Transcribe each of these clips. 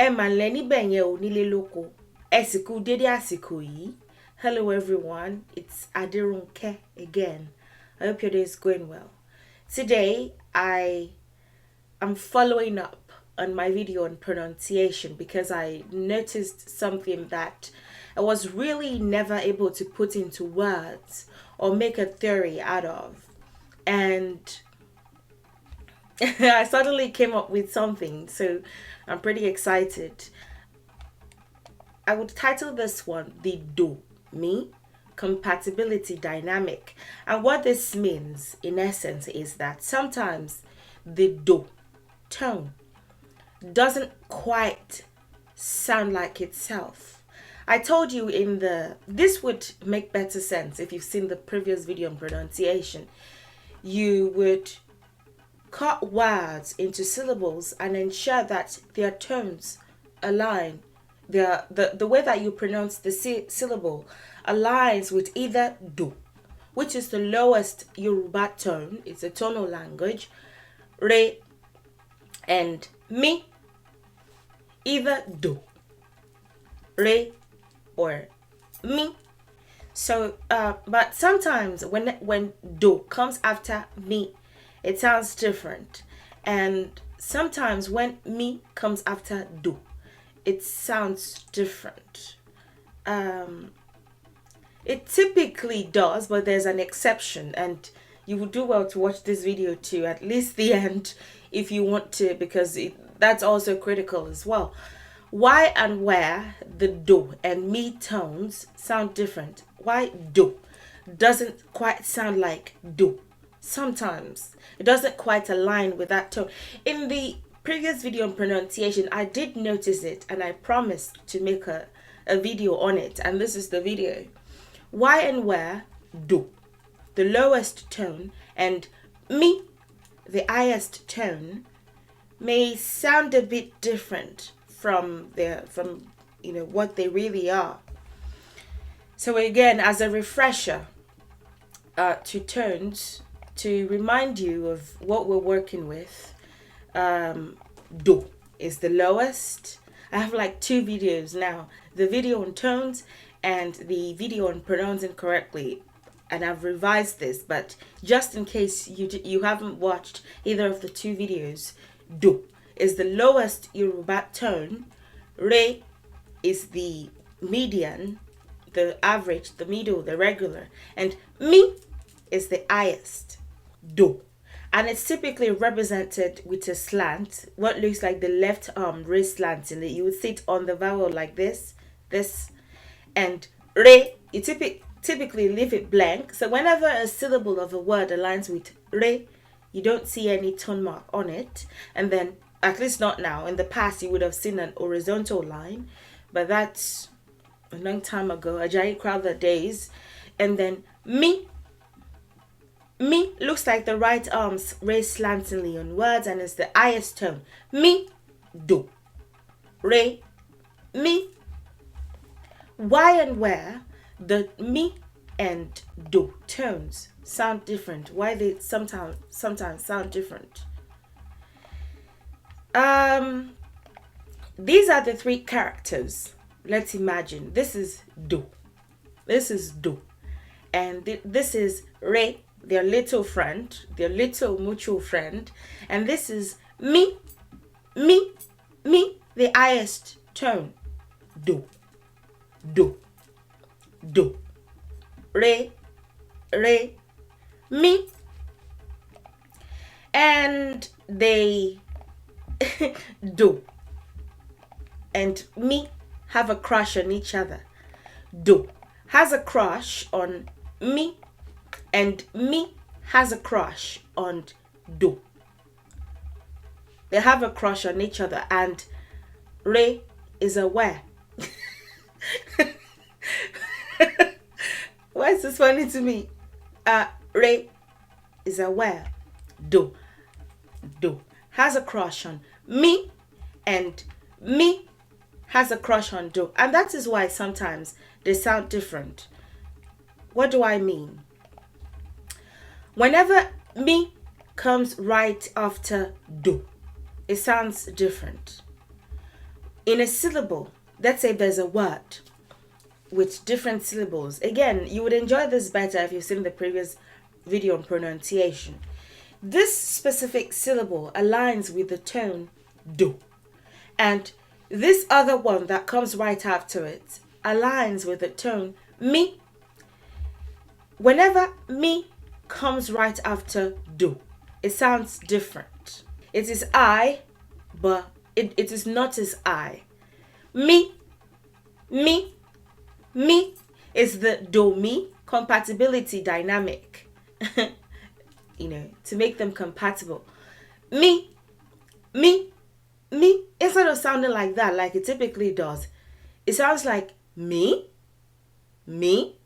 Hello everyone, it's Adirunke again. I hope your day is going well. Today I am following up on my video on pronunciation because I noticed something that I was really never able to put into words or make a theory out of. And I suddenly came up with something, so I'm pretty excited. I would title this one the do-me compatibility dynamic. And what this means in essence is that sometimes the do tone doesn't quite sound like itself. I told you this would make better sense if you've seen the previous video on pronunciation. You would cut words into syllables and ensure that their tones align. The way that you pronounce the syllable aligns with either do, which is the lowest Yoruba tone, it's a tonal language, re, and mi, either do, re, or mi. So, but sometimes when do comes after mi, it sounds different. And sometimes when mi comes after do, it sounds different. It typically does, but there's an exception, and you would do well to watch this video to at least the end if you want to, because that's also critical as well. Why and where the do and mi tones sound different. Why do doesn't quite sound like do. Sometimes it doesn't quite align with that tone. In the previous video on pronunciation, I did notice it and I promised to make a video on it, and this is the video. Why and where do, the lowest tone, and mi, the highest tone, may sound a bit different from what they really are. So again, as a refresher to tones, to remind you of what we're working with, do is the lowest. I have like two videos now, the video on tones and the video on pronouncing correctly, and I've revised this, but just in case you haven't watched either of the two videos, do is the lowest Yoruba tone, re is the median, the average, the middle, the regular, and mi is the highest. Do, and it's typically represented with a slant, what looks like the left arm raised slant, in that you would sit on the vowel like this, and re, you typically leave it blank. So whenever a syllable of a word aligns with re, you don't see any tone mark on it. And then, at least not now, in the past you would have seen an horizontal line, but that's a long time ago, Ajayi Crowther days. And then mi looks like the right arms raised slantingly on words and is the highest tone. Mi, do, re, mi. Why and where the mi and do tones sound different, why they sometimes sound different. These are the three characters. Let's imagine this is do, and this is re, their little friend, their little mutual friend, and this is mi, the highest tone. Do, re, mi, and they do and mi have a crush on each other. Do has a crush on mi, and mi has a crush on do. They have a crush on each other, and re is aware. Why is this funny to me? Re is aware. Do has a crush on mi, and mi has a crush on do. And that is why sometimes they sound different. What do I mean? Whenever mi comes right after do, it sounds different. in a syllable, let's say there's a word with different syllables. Again, you would enjoy this better if you've seen the previous video on pronunciation. This specific syllable aligns with the tone do, and this other one that comes right after it aligns with the tone mi. Whenever mi comes right after do, it sounds different. It is I, but it is not as I. Mi, mi, mi is the do mi compatibility dynamic. To make them compatible. Mi, mi, mi, instead of sounding like that, like it typically does, it sounds like me, me,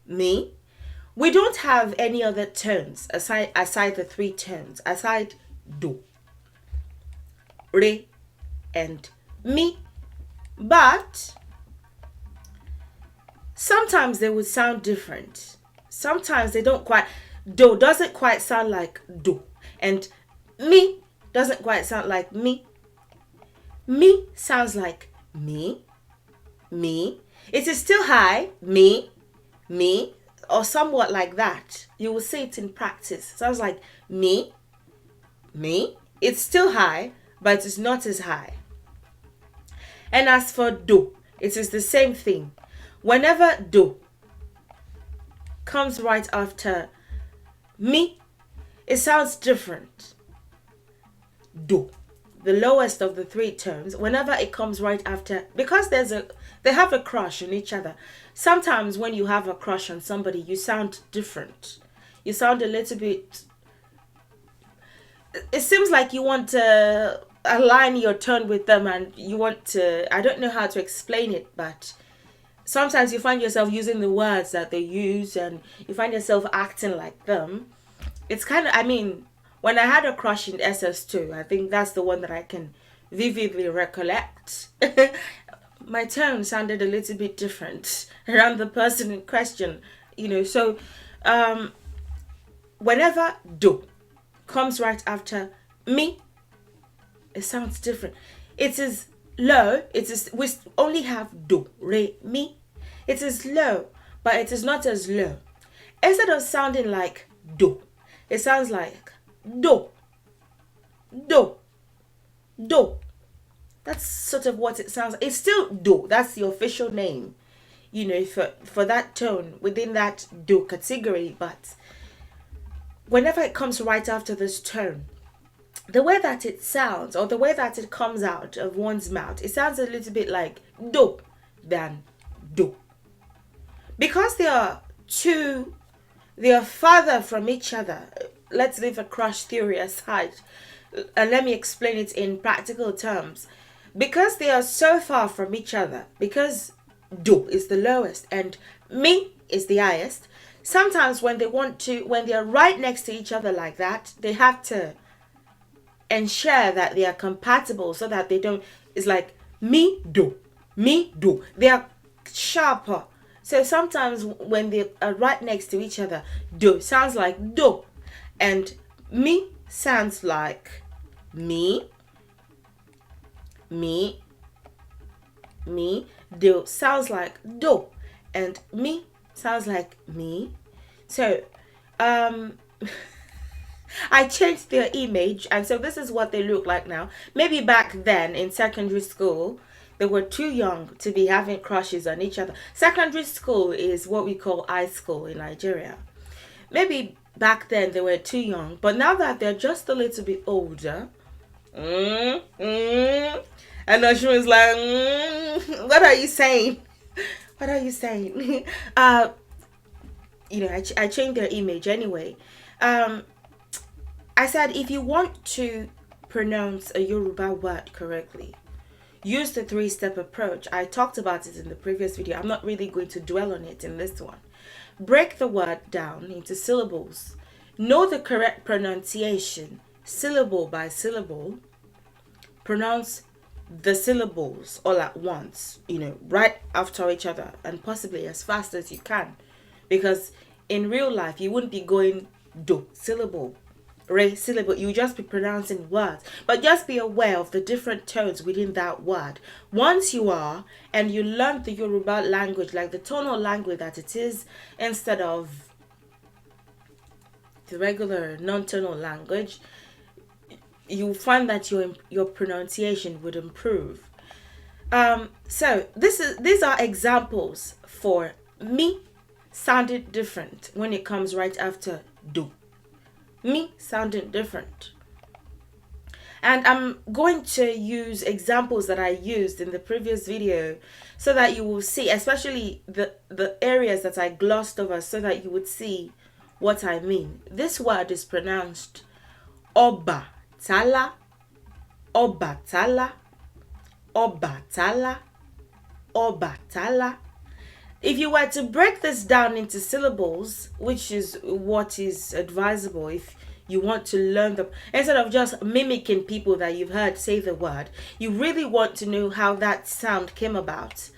me. We don't have any other tones aside the three tones, aside do, re, and mi. But sometimes they would sound different. Sometimes they don't quite. Do doesn't quite sound like do, and me doesn't quite sound like me. Me sounds like me, me. It is still high, me, me, or somewhat like that. You will see it in practice. It sounds like me, me. It's still high, but it's not as high. And as for do, it is the same thing. Whenever do comes right after me, it sounds different. Do, the lowest of the three tones, whenever it comes right after, because they have a crush on each other. Sometimes when you have a crush on somebody, you sound different. You sound a little bit, it seems like you want to align your tone with them, and you want to, I don't know how to explain it, but sometimes you find yourself using the words that they use, and you find yourself acting like them. It's kind of, when I had a crush in SS2, I think that's the one that I can vividly recollect. My tone sounded a little bit different around the person in question, So, whenever do comes right after me, it sounds different. It is low. We only have do, re, mi. It is low, but it is not as low. Instead of sounding like do, it sounds like do, do, do. That's sort of what it sounds like. It's still do. That's the official name, for that tone within that do category. But whenever it comes right after this tone, the way that it sounds, or the way that it comes out of one's mouth, it sounds a little bit like do than do. Because they are farther from each other. Let's leave a crush theory aside, and let me explain it in practical terms. Because they are so far from each other, because do is the lowest and mi is the highest, sometimes when they are right next to each other like that, they have to ensure that they are compatible so that they don't, it's like me do. They are sharper. So sometimes when they are right next to each other, do sounds like do, and me sounds like me. Do sounds like do, and me sounds like me. So, I changed their image, and so this is what they look like now. Maybe back then in secondary school, they were too young to be having crushes on each other. Secondary school is what we call high school in Nigeria. Maybe back then they were too young, but now that they're just a little bit older, and she was like, what are you saying? What are you saying? I changed their image anyway. I said, if you want to pronounce a Yoruba word correctly, use the three-step approach. I talked about it in the previous video. I'm not really going to dwell on it in this one. Break the word down into syllables. Know the correct pronunciation, syllable by syllable. Pronounce the syllables all at once, right after each other, and possibly as fast as you can. Because in real life, you wouldn't be going do, syllable re syllable. You just be pronouncing words, but just be aware of the different tones within that word. Once you are, and you learn the Yoruba language, like the tonal language that it is, instead of the regular non-tonal language, you find that your pronunciation would improve. So these are examples for me sounding different when it comes right after do. Me sounding different. And I'm going to use examples that I used in the previous video so that you will see, especially the areas that I glossed over, so that you would see what I mean. This word is pronounced Oba Tala, Oba Tala, Oba Tala, Oba Tala. If you were to break this down into syllables, which is what is advisable if you want to learn them, instead of just mimicking people that you've heard say the word, you really want to know how that sound came about.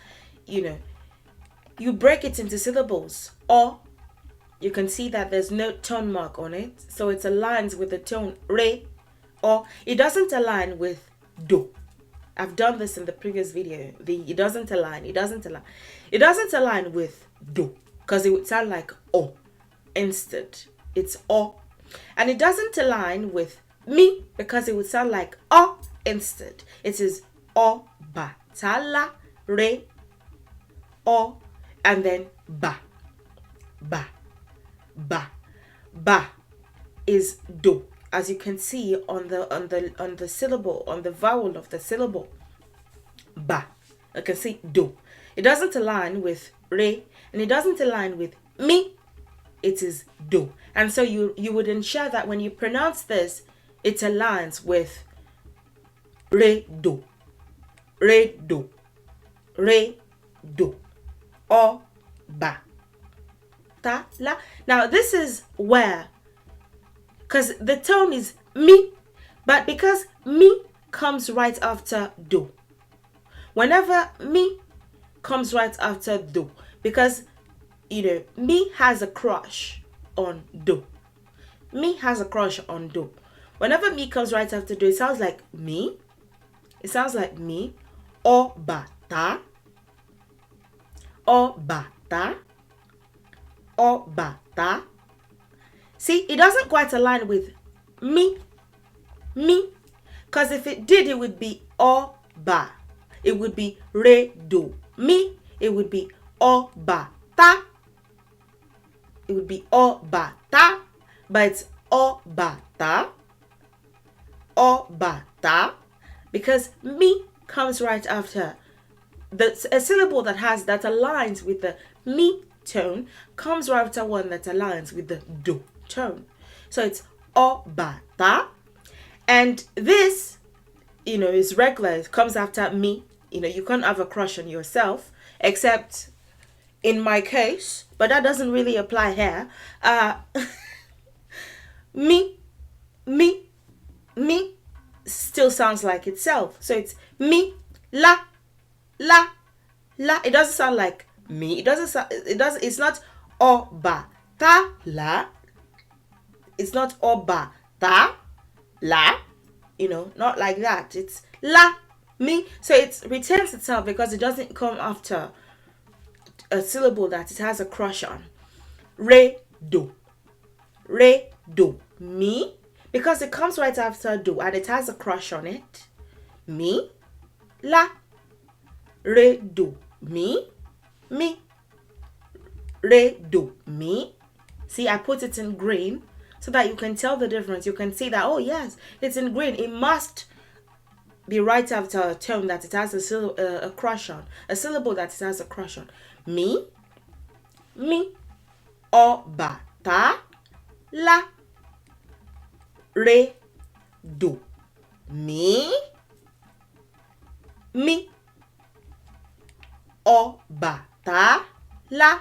You break it into syllables, or you can see that there's no tone mark on it, so it aligns with the tone re, or it doesn't align with do. I've done this in the previous video. It doesn't align with do, because it would sound like o instead. It's o. And it doesn't align with me, because it would sound like o instead. It is o ba ta la re o, and then ba ba ba. Ba is do, as you can see on the syllable, on the vowel of the syllable ba. You can see do. It doesn't align with re, and it doesn't align with me. It is do. And so you would ensure that when you pronounce this, it aligns with re do, re do, re do, o ba ta la. Now this is where, because the tone is me, but because me comes right after do, whenever me comes right after do, because me has a crush on do. Me has a crush on do. Whenever me comes right after do, it sounds like me. It sounds like me. O ba ta, o ba ta, o ba ta. See, it doesn't quite align with me, because if it did, it would be o ba. It would be re do me. It would be o ba ta. It would be o ba ta, but it's o ba ta, o ba ta, because me comes right after. A syllable that aligns with the me tone comes right after one that aligns with the do tone. So it's o ba ta, and this, is regular. It comes after me. You can't have a crush on yourself, except in my case, but that doesn't really apply here. Me still sounds like itself. So it's me, la, la, la. It doesn't sound like me. It's not o ba ta la. It's not o ba ta la. Not like that. It's la, me. So it retains itself because it doesn't come after a syllable that it has a crush on. Re do, me, because it comes right after do and it has a crush on it. Me, la, re do, me, re do, me. See, I put it in green so that you can tell the difference. You can see that, oh yes, it's in green. It must be right after a tone that it has a crush on, a syllable that it has a crush on. Me, o ba ta la, re do, me, o ba ta la,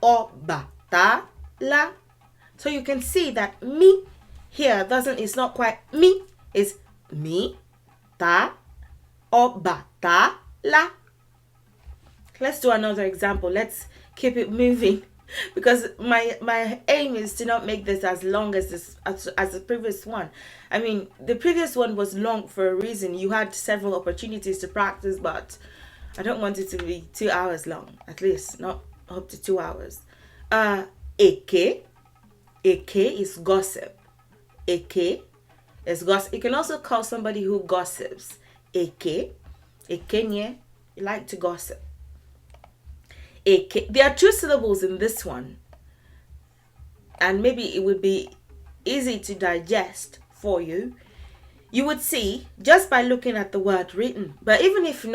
o ba ta la. So you can see that me here it's not quite me, it's me, ta, o ba ta la. Let's do another example. Let's keep it moving. because my aim is to not make this as long as as the previous one. I mean, the previous one was long for a reason. You had several opportunities to practice, but I don't want it to be 2 hours long. At least not up to 2 hours. Eke. Eke is gossip. Eke is gossip. You can also call somebody who gossips Eke. Ekenye. You like to gossip. Eke. There are 2 syllables in this one, and maybe it would be easy to digest for you. You would see just by looking at the word written. But even if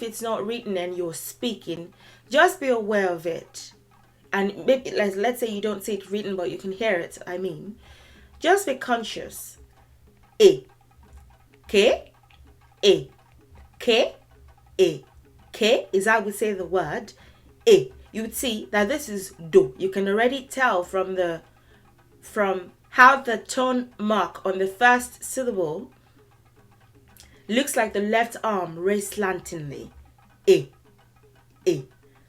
it's not written and you're speaking, just be aware of it. And maybe let's say you don't see it written, but you can hear it. I mean, just be conscious. E, ke, e, ke, e, ke is how we say the word. E. You would see that this is do. You can already tell from how the tone mark on the first syllable looks like the left arm raised slantingly. E. E.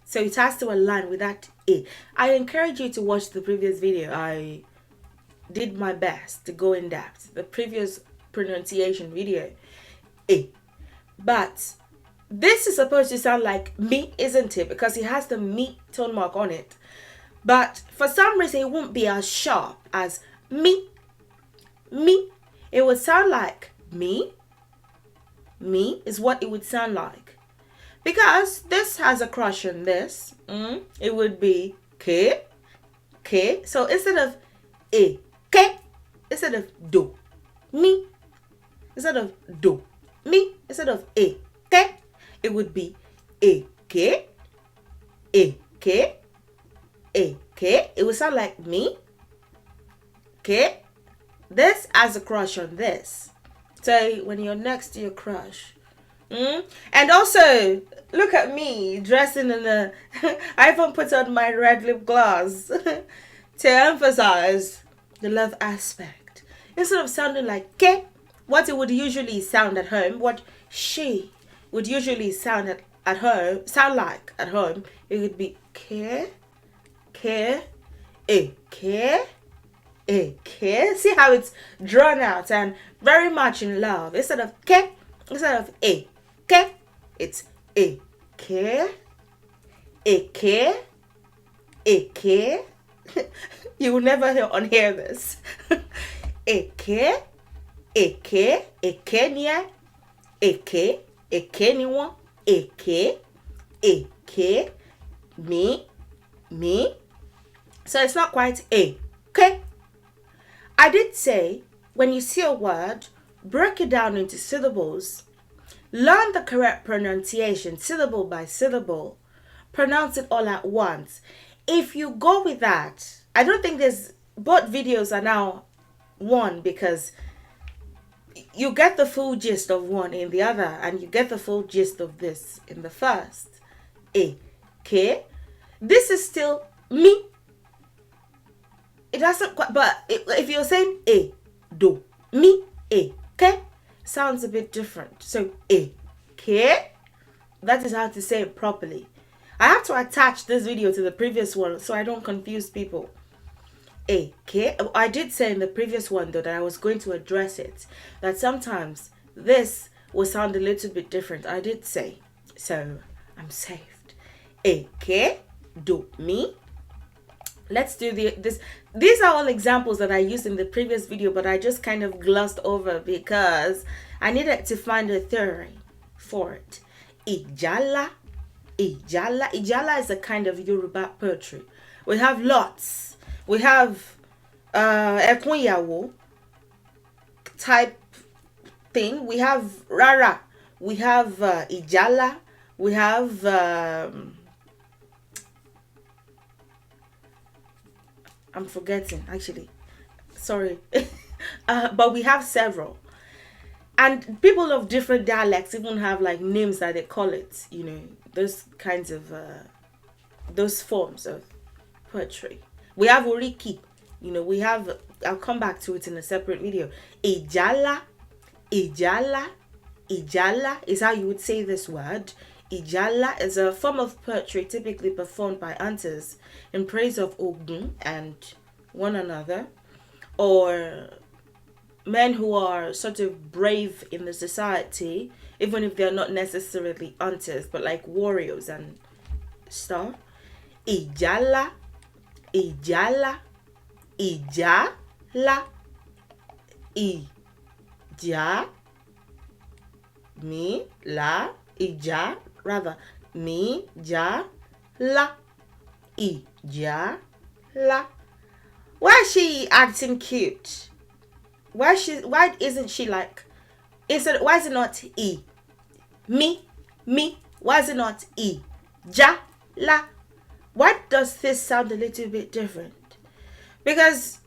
So it has to align with that E. I encourage you to watch the previous video. I did my best to go in depth. The previous pronunciation video. E. But this is supposed to sound like me, isn't it? Because it has the me tone mark on it. But for some reason, it won't be as sharp as me. Me. It would sound like me. Me is what it would sound like. Because this has a crush on this. It would be ke. Ke. So instead of e, ke. Instead of do, me. Instead of do, me. Instead of e, ke. It would be e, ke. E, ke. E, ke. It would sound like me. Ke. This has a crush on this. So when you're next to your crush. And also, look at me dressing in a... I even put on my red lip gloss to emphasize the love aspect. Instead of sounding like ke, what it would usually sound at home, what she would usually sound like at home, it would be ke, ke, e, ke, e, ke. See how it's drawn out and very much in love. Instead of ke, instead of e, ke, it's e, ke, e, ke, e, ke. You will never unhear this. E, ke, e, ke, e, ke, nia, e, ke, niwa, e, ke, me. So it's not quite e, ke. I did say, when you see a word, break it down into syllables. Learn the correct pronunciation, syllable by syllable. Pronounce it all at once. If you go with that, I don't think both videos are now one, because you get the full gist of one in the other, and you get the full gist of this in the first. E, ke. This is still me. It doesn't quite, but if you're saying e, do, me, e, ke, sounds a bit different. So e, ke, that is how to say it properly. I have to attach this video to the previous one so I don't confuse people. E, ke. I did say in the previous one though that I was going to address it, that sometimes this will sound a little bit different. I did say, so I'm saved. E, ke, do, me. Let's do this. These are all examples that I used in the previous video, but I just kind of glossed over because I needed to find a theory for it. Jala. Jala is a kind of Yoruba poetry. We have lots. We have Ekunyawo type thing. We have Rara. We have Ijala. We have... I'm forgetting, actually. Sorry. But we have several. And people of different dialects even have like names that they call it, you know, those kinds of, those forms of poetry. We have Oriki, you know, we have, I'll come back to it in a separate video. Ijala is how you would say this word. Jala is a form of poetry typically performed by hunters in praise of Ogun and one another, or men who are sort of brave in the society, even if they're not necessarily hunters, but like warriors and stuff. Ijala, Ijala, Ijala, Ija, mi, la, Ija, rather, mi, ja, la, Ija, la. Why is she acting cute? Why isn't she like, why is it not E? Me, why is it not E? Ja, la. Why does this sound a little bit different? Because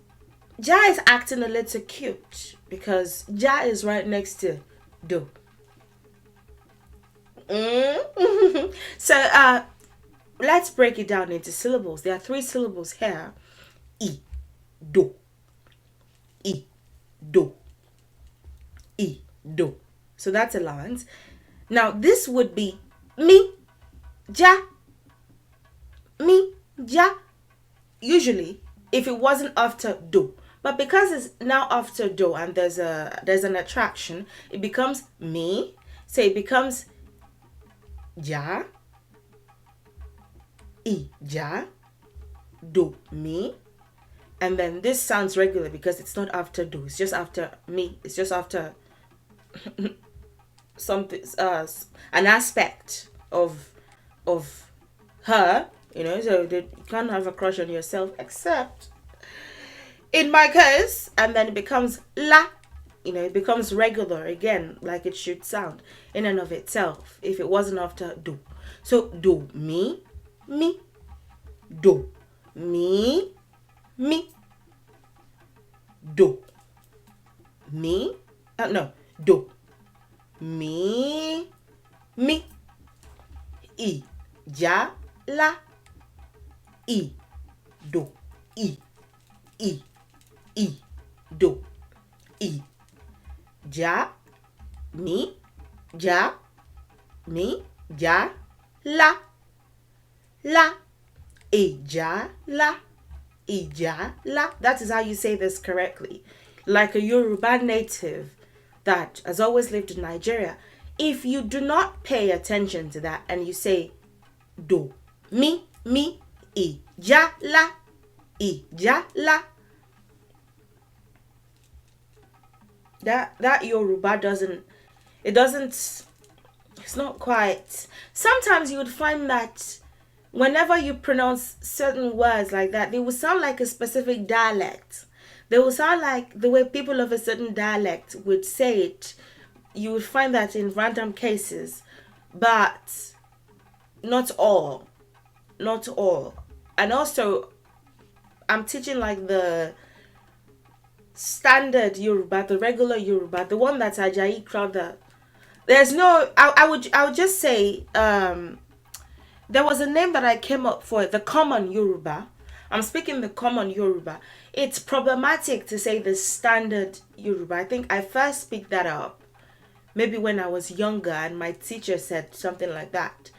Ja is acting a little cute, because Ja is right next to Do. So let's break it down into syllables. There are 3 syllables here. I, do, I, do, I, do. So that's a lines. Now this would be mi, ja, mi, ja. Usually, if it wasn't after do, but because it's now after do and there's an attraction, it becomes mi. So it becomes ja, I, ja, do, mi. And then this sounds regular because it's not after do. It's just after me. It's just after something, an aspect of her. You know, so you can't have a crush on yourself, except in my case. And then it becomes la. You know, it becomes regular again, like it should sound in and of itself if it wasn't after do. So do, mi, do, mi, do, mi, no, do, mi, I, ja, la, I, do, I, do, I, ja, mi, ja, la, ja, la. That is how you say this correctly. Like a Yoruba native that has always lived in Nigeria, if you do not pay attention to that and you say do, mi, ijala, that Yoruba it's not quite. Sometimes you would find that whenever you pronounce certain words like that, they will sound like a specific dialect. They will sound like the way people of a certain dialect would say it. You would find that in random cases, but not all. Not all. And also, I'm teaching like the standard Yoruba, the regular Yoruba, the one that's Ajayi Crowther. There's no, I would just say, there was a name that I came up for, the common Yoruba. I'm speaking the common Yoruba. It's problematic to say the standard Yoruba. I think I first picked that up maybe when I was younger and my teacher said something like that.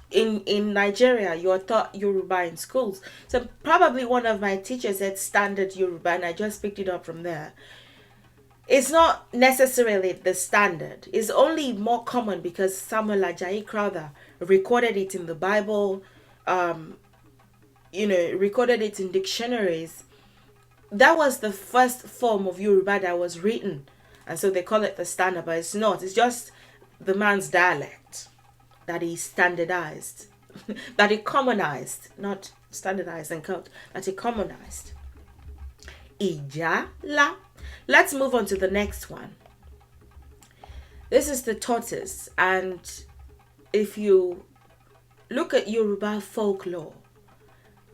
In Nigeria, you're taught Yoruba in schools. So probably one of my teachers said standard Yoruba and I just picked it up from there. It's not necessarily the standard. It's only more common because Samuel Ajayi Crowther recorded it in the Bible, recorded it in dictionaries. That was the first form of Yoruba that was written. And so they call it the standard, but it's not. It's just the man's dialect that he standardized, that he commonized, not standardized and code, that he commonized. Ijala. Let's move on to the next one. This is the tortoise, and if you look at Yoruba folklore,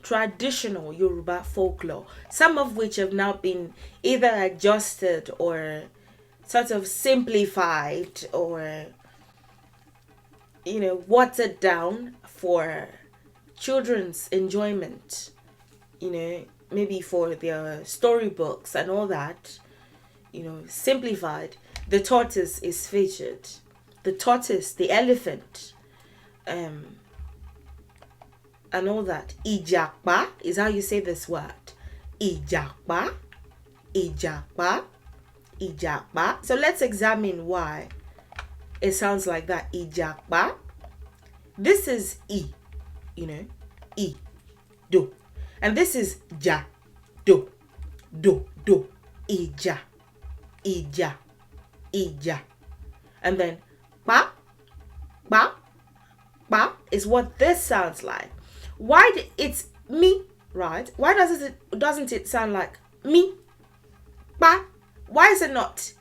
traditional Yoruba folklore, some of which have now been either adjusted or sort of simplified or, watered down for children's enjoyment, maybe for their storybooks and all that, simplified, the tortoise is featured. the tortoise, the elephant, and all that. Ìjàpá is how you say this word. Ìjàpá, ìjàpá, ìjàpá. So let's examine why it sounds like that. Ìjàpá. This is I, you know, I, do. And this is ja, do, do, do. Ìjà, ìjà, ìjà. And then pa, pa, pa is what this sounds like. Why it's me, right? Why doesn't it sound like me? Pa. Why is it not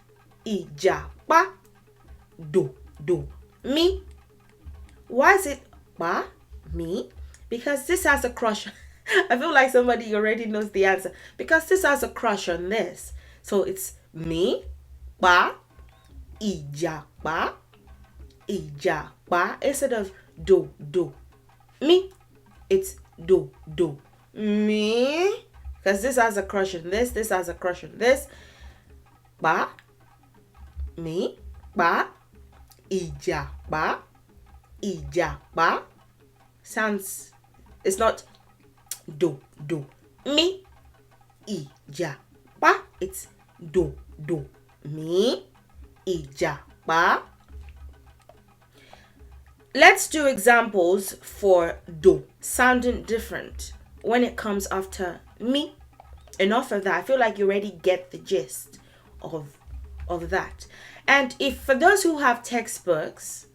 ìjà pa? Do, do, me. Why is it pa, me? Because this has a crush. I feel like somebody already knows the answer. Because this has a crush on this. So it's me, pa, ìjàpá, ìjàpá. Instead of do, do, me, it's do, do, me. Because this has a crush on this. This has a crush on this. Pa, me, pa, ìjàpá, ìjàpá. Sounds, it's not do, do, me, ìjàpá. It's do, do, me, ìjàpá. Let's do examples for do, sounding different when it comes after me. Enough of that. I feel like you already get the gist of that. And if for those who have textbooks,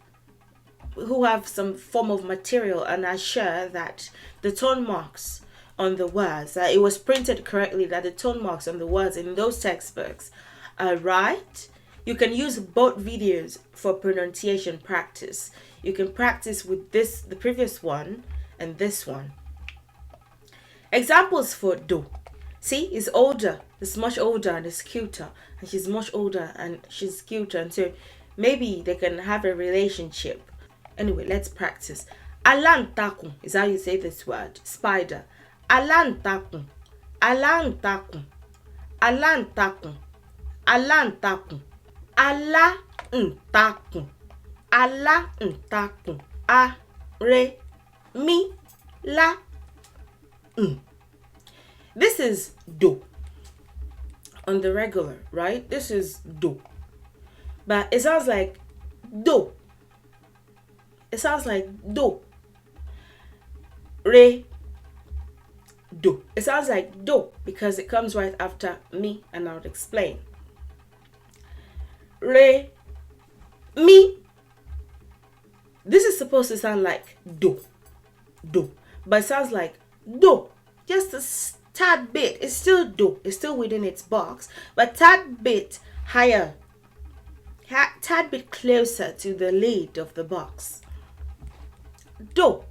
who have some form of material and are sure that the tone marks on the words, that it was printed correctly, that the tone marks on the words in those textbooks are right, you can use both videos for pronunciation practice. You can practice with this, the previous one, and this one. Examples for do. See, it's older, it's much older and it's cuter, and she's much older and she's cuter, and so maybe they can have a relationship. Anyway, let's practice. Alantakun is how you say this word. Spider. Alantakun. Alantakun. Alantakun. Alantakun. Alantakun. Alantakun. A, re, mi, la, This is do. On the regular, right? This is do. But it sounds like do. It sounds like do. Re, do. It sounds like do because it comes right after me, and I'll explain. Re, mi. This is supposed to sound like do, do, but it sounds like do. Just a tad bit. It's still do. It's still within its box, but tad bit higher, tad bit closer to the lid of the box. Do.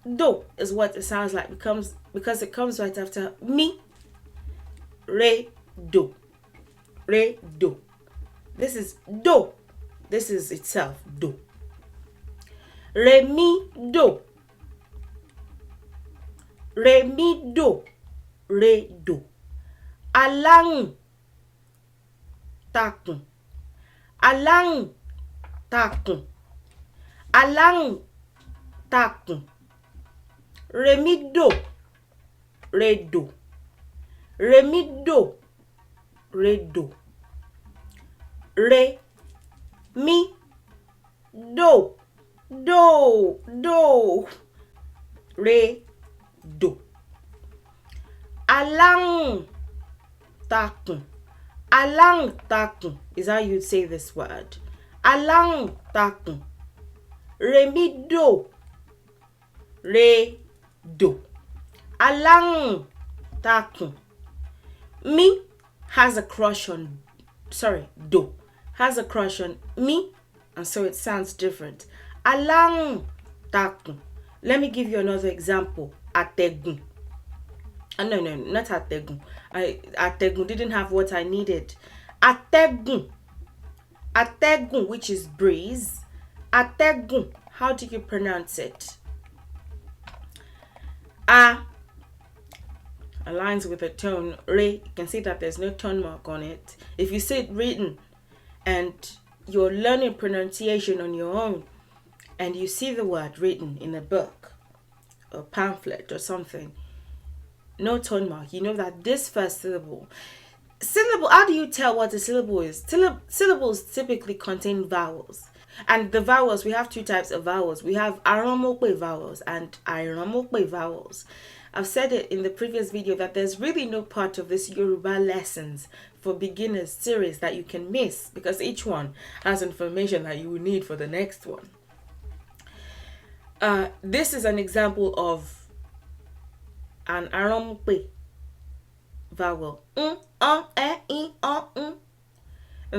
Do is what it sounds like because it comes right after me. Re, do. Re, do. This is do. This is itself do. Re, mi, do. Re, mi, do. Re, do. Alang takun. Alang takun. Alang takun. Re, mi, do. Re, do. Re, mi, do. Re, do. Re, mi, do. Do, do. Re, do. Alang takun. Alang takun is how you say this word. Alang takun. Re, mi, do. Re, do. Alang takun. Me has a crush on, do has a crush on me, and so it sounds different. Alang takun. Let me give you another example. Ategun. No, not ategun. Ategun didn't have what I needed. Ategun. Ategun, which is breeze. Ategun. How do you pronounce it? A aligns with a tone. Re, you can see that there's no tone mark on it. If you see it written and you're learning pronunciation on your own and you see the word written in a book or pamphlet or something, no tone mark, you know that this first syllable, how do you tell what a syllable is? Syllables typically contain vowels. And the vowels, we have two types of vowels. We have aromope vowels and airomope vowels. I've said it in the previous video that there's really no part of this Yoruba lessons for beginners series that you can miss, because each one has information that you will need for the next one. This is an example of an aromope vowel. And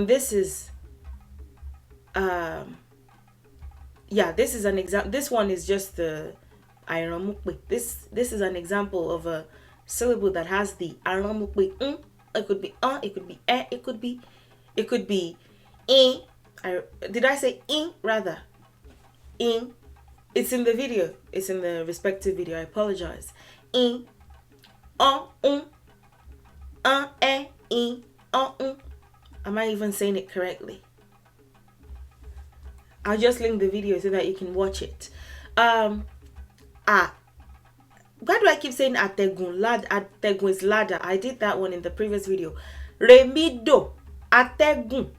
this is this is an example. This one is just the aromope. This is an example of a syllable that has the aromope. It could be it could be it could be in. Did I say in rather? In. It's in the video. It's in the respective video. I apologize. In. In. Am I even saying it correctly? I'll just link the video so that you can watch it. Why do I keep saying ategun? Ategun is ladder. I did that one in the previous video. Re mi do. Ategun.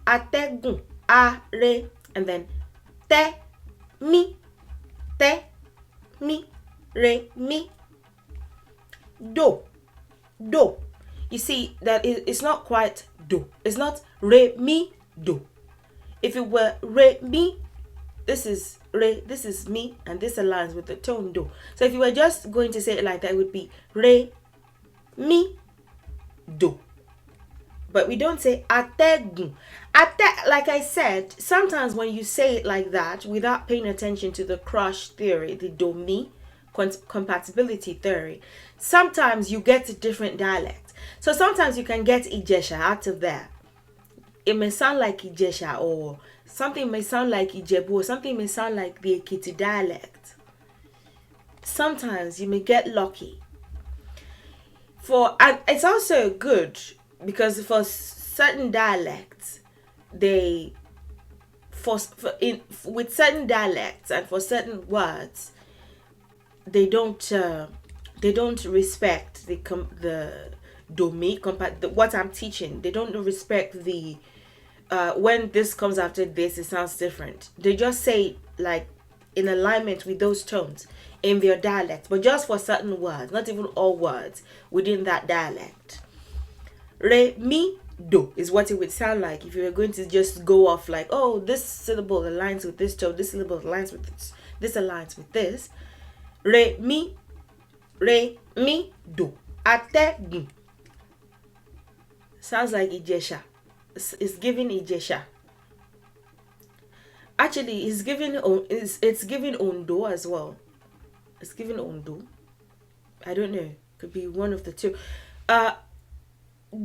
Ategun. A re. And then te mi. Te mi. Re mi. Do. Do. You see that it's not quite do. It's not re mi do. If it were re mi, this is re, this is mi, and this aligns with the tone do. So if you were just going to say it like that, it would be re mi do. But we don't say ategun. Like I said, sometimes when you say it like that without paying attention to the crush theory, the do mi compatibility theory, sometimes you get a different dialect. So sometimes you can get Ijesha out of there. It may sound like Ijesha, or something may sound like Ijebu, or something may sound like the Ekiti dialect. Sometimes you may get lucky. And it's also good because for certain dialects, with certain dialects and for certain words, they don't respect the domi, what I'm teaching. They don't respect the when this comes after this, it sounds different. They just say like in alignment with those tones in their dialect, but just for certain words, not even all words within that dialect. Re mi do is what it would sound like if you were going to just go off like, oh, this syllable aligns with this tone, this syllable aligns with this aligns with this. Re mi do. Ategun. Sounds like Ijesha. It's giving Ijesha. Actually, it's giving Ondo as well. It's giving Ondo. I don't know. Could be one of the two.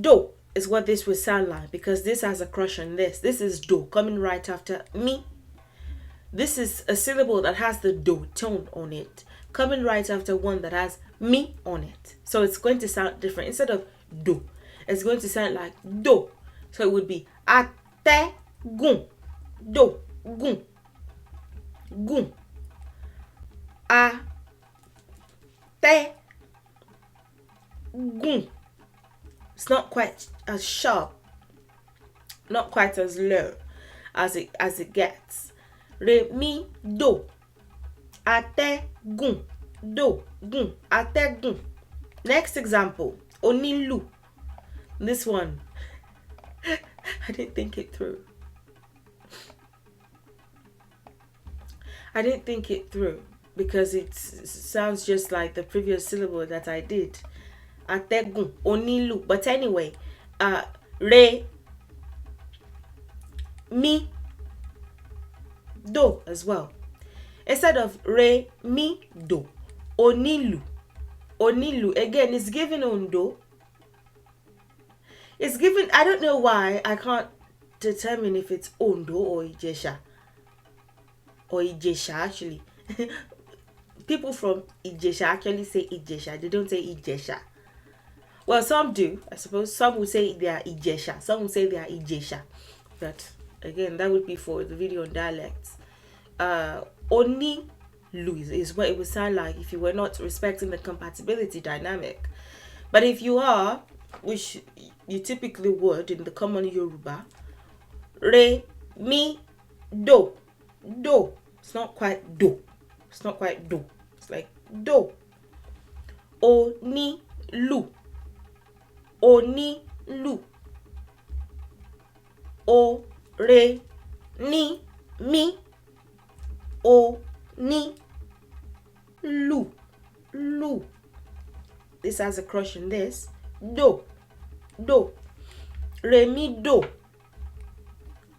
Do is what this would sound like because this has a crush on this. This is do coming right after mi. This is a syllable that has the do tone on it, coming right after one that has mi on it. So it's going to sound different. Instead of do, it's going to sound like do. So it would be ategun, do, gun, gun, gun. It's not quite as sharp, not quite as low as it gets. Re mi do, ategun, do, gun, ategun. Next example, onilu. This one, I didn't think it through. Because it sounds just like the previous syllable that I did. Ategun, onilu. But anyway, re, mi, do as well. Instead of re, mi, do, onilu. Onilu, again, it's given ondo. It's given, I don't know why, I can't determine if it's ondo or Ijesha. Or Ijesha, actually. People from Ijesha actually say Ijesha. They don't say Ijesha. Well, some do, I suppose. Some will say they are Ijesha. Some will say they are Ijesha. But Again, that would be for the video on dialects. Oni lu is what it would sound like if you were not respecting the compatibility dynamic. But if you are, which you typically would in the common Yoruba, re, mi, do, do. It's not quite do. It's not quite do. It's like do. Oni lu. Oni lu. O, re, ni, mi. O, ni, lu, lu. This has a crush in this. Do, do. Re, mi, do.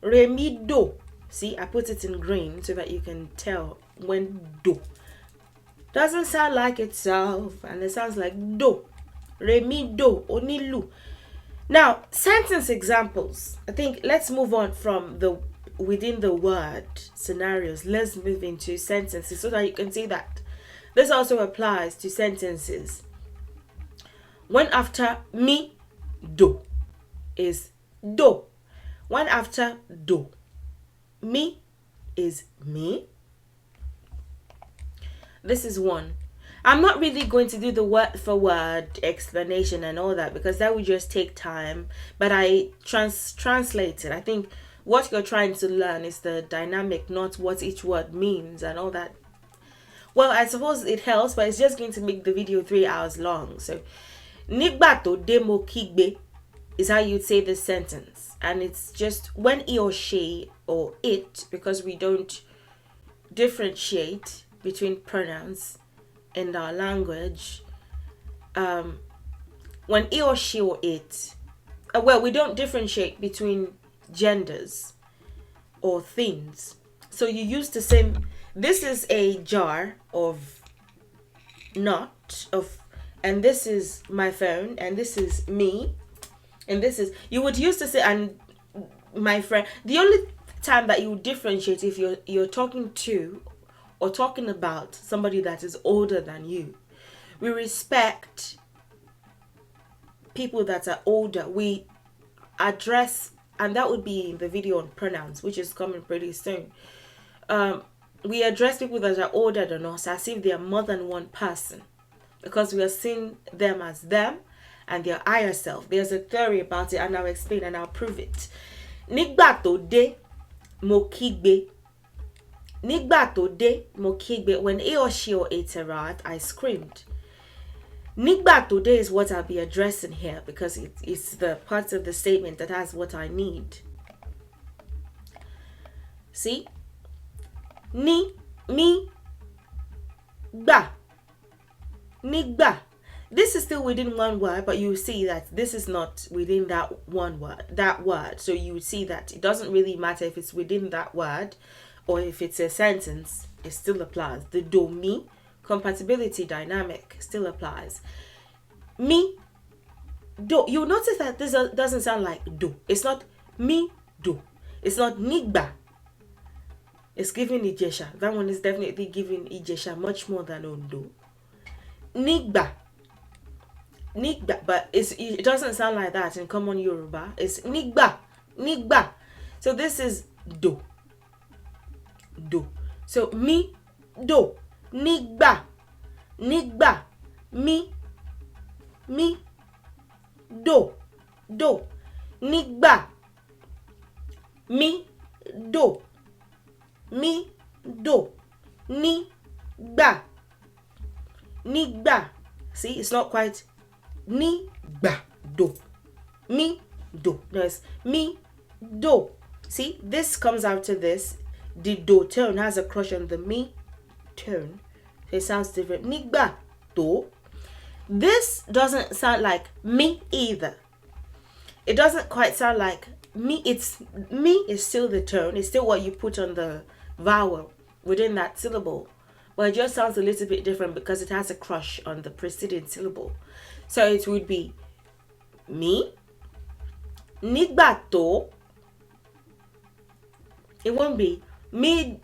Re, mi, do. See, I put it in green so that you can tell when do. Doesn't sound like itself, and it sounds like do. Re, mi, do, oni, lu. Now, sentence examples. I think let's move on from the within the word scenarios. Let's move into sentences so that you can see that this also applies to sentences. When after mi, do is do. When after do, mi is me. This is one. I'm not really going to do the word for word explanation and all that because that would just take time, but I translate it. I think what you're trying to learn is the dynamic, not what each word means and all that. Well, I suppose it helps, but it's just going to make the video 3 hours long. So, nígbà tó dé mo kígbe is how you'd say this sentence. And it's just when he or she or it, because we don't differentiate between pronouns in our language, when he or she or it, well, we don't differentiate between genders or things. So you use the same. This is a jar of nut of, and this is my phone, and this is me, and this is, you would use to say, and my friend. The only time that you would differentiate if you're talking to or talking about somebody that is older than you. We respect people that are older. We address, and that would be in the video on pronouns, which is coming pretty soon. We address people that are older than us as if they are more than one person, because we are seeing them as them and their higher self. There's a theory about it, and I'll explain and I'll prove it. Nígbà tó dé mo kígbe. Nígbà tó dé mo kígbe. When he or she or it arrived, I screamed. Nígbà tó dé is what I'll be addressing here because it's the part of the statement that has what I need. See? Ni, mi, gba. Nígbà. This is still within one word, but you see that this is not within that one word, that word. So you see that it doesn't really matter if it's within that word or if it's a sentence, it still applies. The do, mi, compatibility dynamic still applies. Mi, do. You notice that this doesn't sound like do. It's not mi, do. It's not nígbà. It's giving Ijesha. That one is definitely giving Ijesha much more than Ondo. Nígbà. Nígbà, but it doesn't sound like that in common Yoruba. It's nígbà, nígbà. So this is do, do. So mi, do, nígbà, nígbà, mi, do, do, nígbà, mi, do, nígbà, nígbà. See, it's not quite nígbà do. Mi, do. No, it's mi, do. See, this comes after this. The do tone has a crush on the mi tone. So it sounds different. Nígbà do. This doesn't sound like me either. It doesn't quite sound like me. It's me is still the tone. It's still what you put on the vowel within that syllable. But it just sounds a little bit different because it has a crush on the preceding syllable. So it would be mi, nígbà tó. It won't be mi.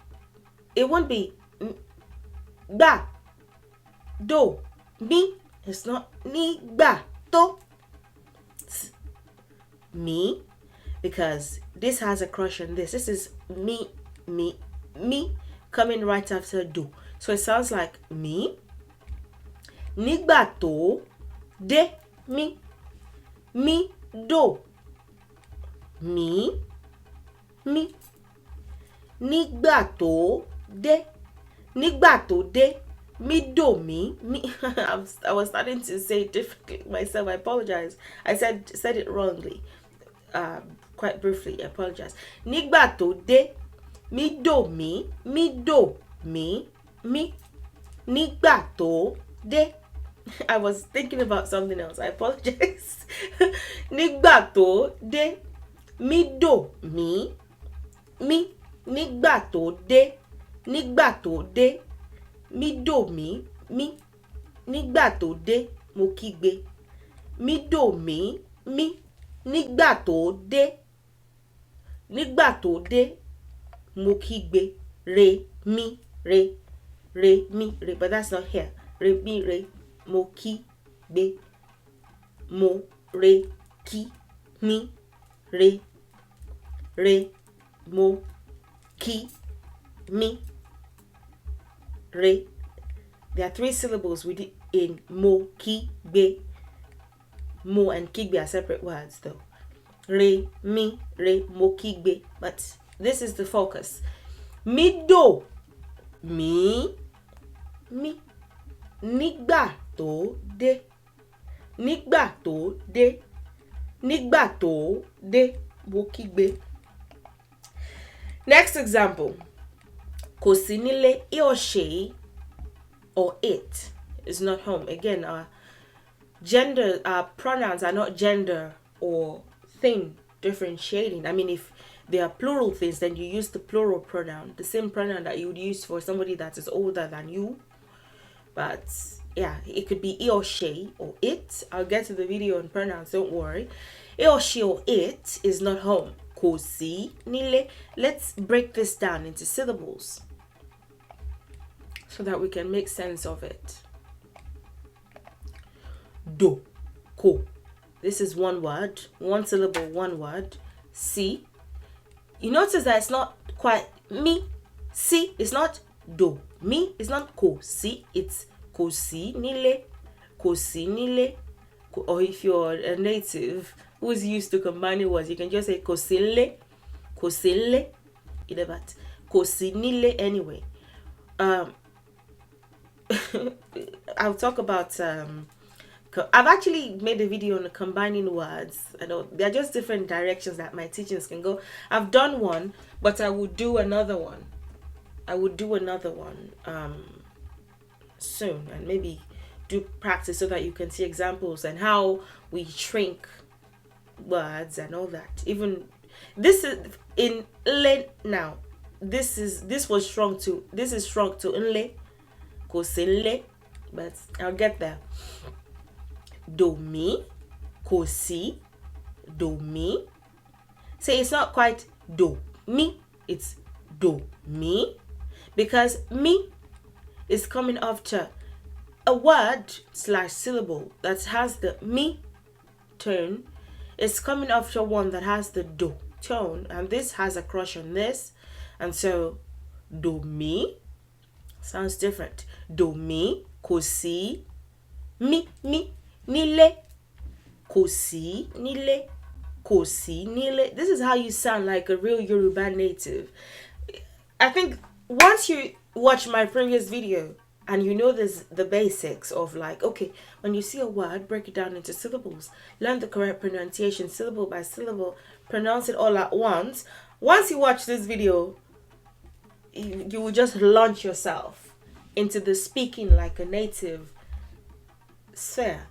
It won't be gbà do. Mi. It's not nígbà tó. It's mi, because this has a crush on this. This is me, me coming right after do. So it sounds like me. Nígbà tó dé mi do. Mi nígbà tó dé mi do mi. I was starting to say it differently myself. I apologize. I said it wrongly. Quite briefly, I apologize. Nígbà tó dé mi do mi nígbà tó dé. I was thinking about something else. I apologize. Nígbà tó dé mi do mi nígbà tó dé mi do mi nígbà tó dé mo kígbe. Mi do mi nígbà tó dé mo kígbe. Re mi re but that's not here. Re mi re mo kígbe. Mo re ki mi re mo ki mi re. There are 3 syllables in mo ki be. Mo and kigbe are separate words though. Re mi re mo kigbe, but this is the focus. Mi do mi nígbà tó dé mo kígbe. Next example. Kò sí nílé. He or she or it is not home. Again, our pronouns are not gender or thing differentiating. I mean, if they are plural things, then you use the plural pronoun, the same pronoun that you would use for somebody that is older than you. But yeah, it could be he or she or it. I'll get to the video on pronouns, don't worry. He or she or it is not home. Kò sí nílé. Let's break this down into syllables so that we can make sense of it. Do, ko. This is one word, one syllable, one word. Si. You notice that it's not quite mi. Si, it's not do. Mi, it's not ko. Si, it's ko si nílé. Kò sí nílé. Or if you're a native who's used to combining words, you can just say kò sí nílé. Kò sí nílé. You know that. Kò sí nílé anyway. I'll talk about I've actually made a video on combining words. I know they're just different directions that my teachings can go. I've done one, but I will do another one. Soon, and maybe do practice so that you can see examples and how we shrink words and all that. Even this is in le now. This was shrunk to nle. Kosinle, but I'll get there. Do mi, kosi, do mi. Say it's not quite do mi, it's do mi, because mi is coming after a word / syllable that has the mi tone. It's coming after one that has the do tone, and this has a crush on this, and so do mi sounds different. Do mi, kò sí, mi, nílé, kò sí, nílé, kò sí, nílé. This is how you sound like a real Yoruba native. I think once you watch my previous video and you know the basics of like, okay, when you see a word, break it down into syllables, learn the correct pronunciation, syllable by syllable, pronounce it all at once. Once you watch this video, you will just launch yourself into the speaking like a native sphere.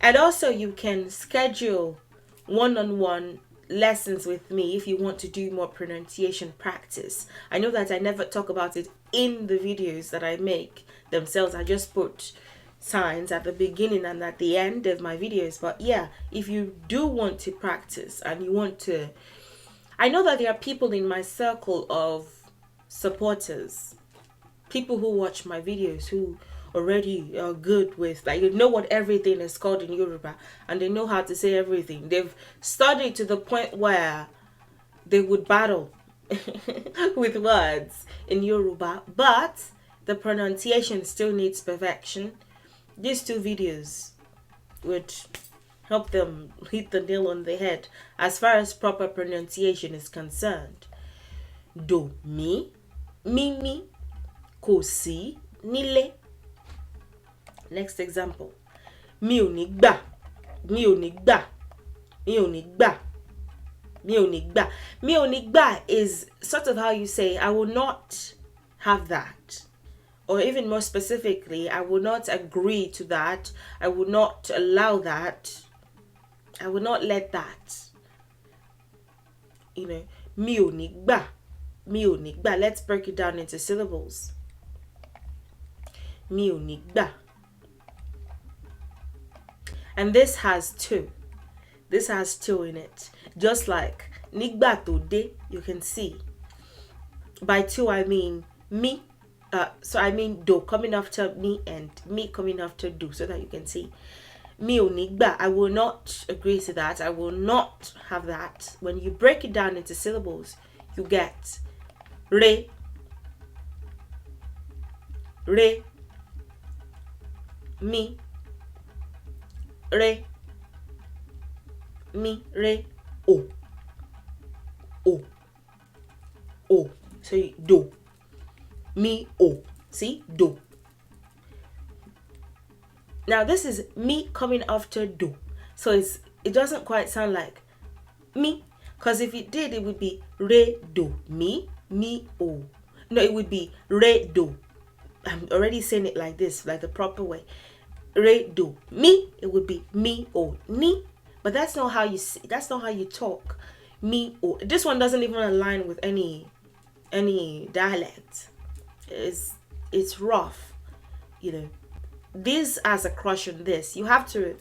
And also you can schedule one-on-one lessons with me if you want to do more pronunciation practice. I know that I never talk about it in the videos that I make themselves. I just put signs at the beginning and at the end of my videos. But yeah, if you do want to practice and you want to, I know that there are people in my circle of supporters, people who watch my videos who already good with, like, they know what everything is called in Yoruba, and they know how to say everything. They've studied to the point where they would battle with words in Yoruba, but the pronunciation still needs perfection. These two videos would help them hit the nail on the head as far as proper pronunciation is concerned. Do, mi, mimi, kò sí, nílé. Next example. Mi ò ní gbà, mi ò ní gbà, mi ò ní gbà, mi ò ní gbà. Mi ò ní gbà is sort of how you say, I will not have that. Or even more specifically, I will not agree to that. I will not allow that. I will not let that. You know, mi ò ní gbà, mi ò ní gbà. Let's break it down into syllables. Mi ò ní gbà. And this has two. This has two in it. Just like nígbà tó dé, you can see. By two, I mean me. So I mean do coming after me and me coming after do, so that you can see. Mi ò ní gbà. I will not agree to that. I will not have that. When you break it down into syllables, you get re, re, mi, re, mi, re, o, o, o. So do, mi, o. See, do. Now this is me coming after do, so it doesn't quite sound like me, because if it did, it would be re do mi, mi o. No, it would be re do. I'm already saying it like this, like the proper way. Re do mi, it would be mi o ni, but that's not how you see, that's not how you talk. Mi o. This one doesn't even align with any dialect. It's rough, you know. This has a crush on this. You have to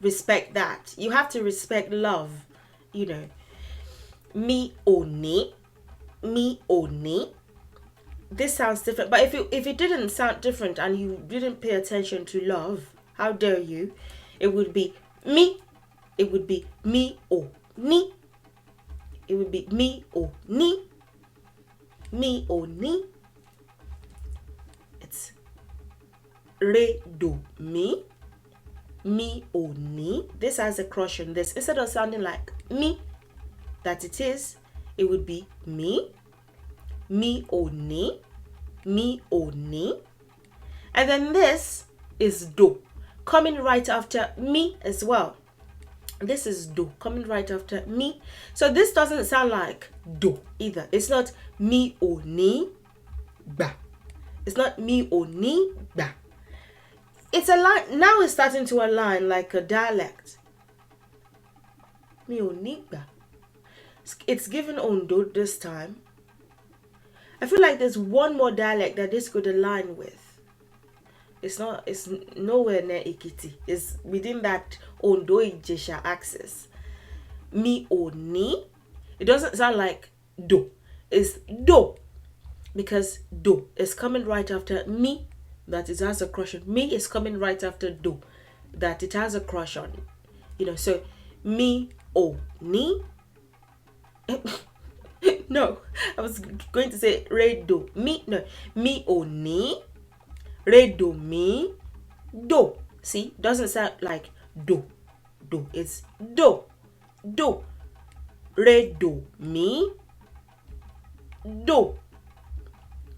respect that. You have to respect love, you know. Mi o ni, mi o ni. This sounds different, but if it didn't sound different and you didn't pay attention to love, how dare you? It would be me. It would be mi o ni. It would be mi o ni. Mi o ni. It's re do mi, mi o ni. This has a crush on this. Instead of sounding like me, that it would be me, mi o ni, mi o ni. And then this is do, coming right after me as well. This is do, coming right after me. So this doesn't sound like do either. It's not mi o ni ba. It's not mi o ni ba. It's a line. Now it's starting to align like a dialect. Mi o ni ba. It's given Ondo this time. I feel like there's one more dialect that this could align with. It's nowhere near Ekiti. It's within that Ondo Ijesha axis. Mi o ni. It doesn't sound like do. It's do. Because do is coming right after me, that it has a crush on. Me is coming right after do, that it has a crush on. You know, so mi o ni. No, I was going to say re do mi. No, mi o ni, re do mi, do. See, doesn't sound like do. Do. It's do. Do. Re do mi, do.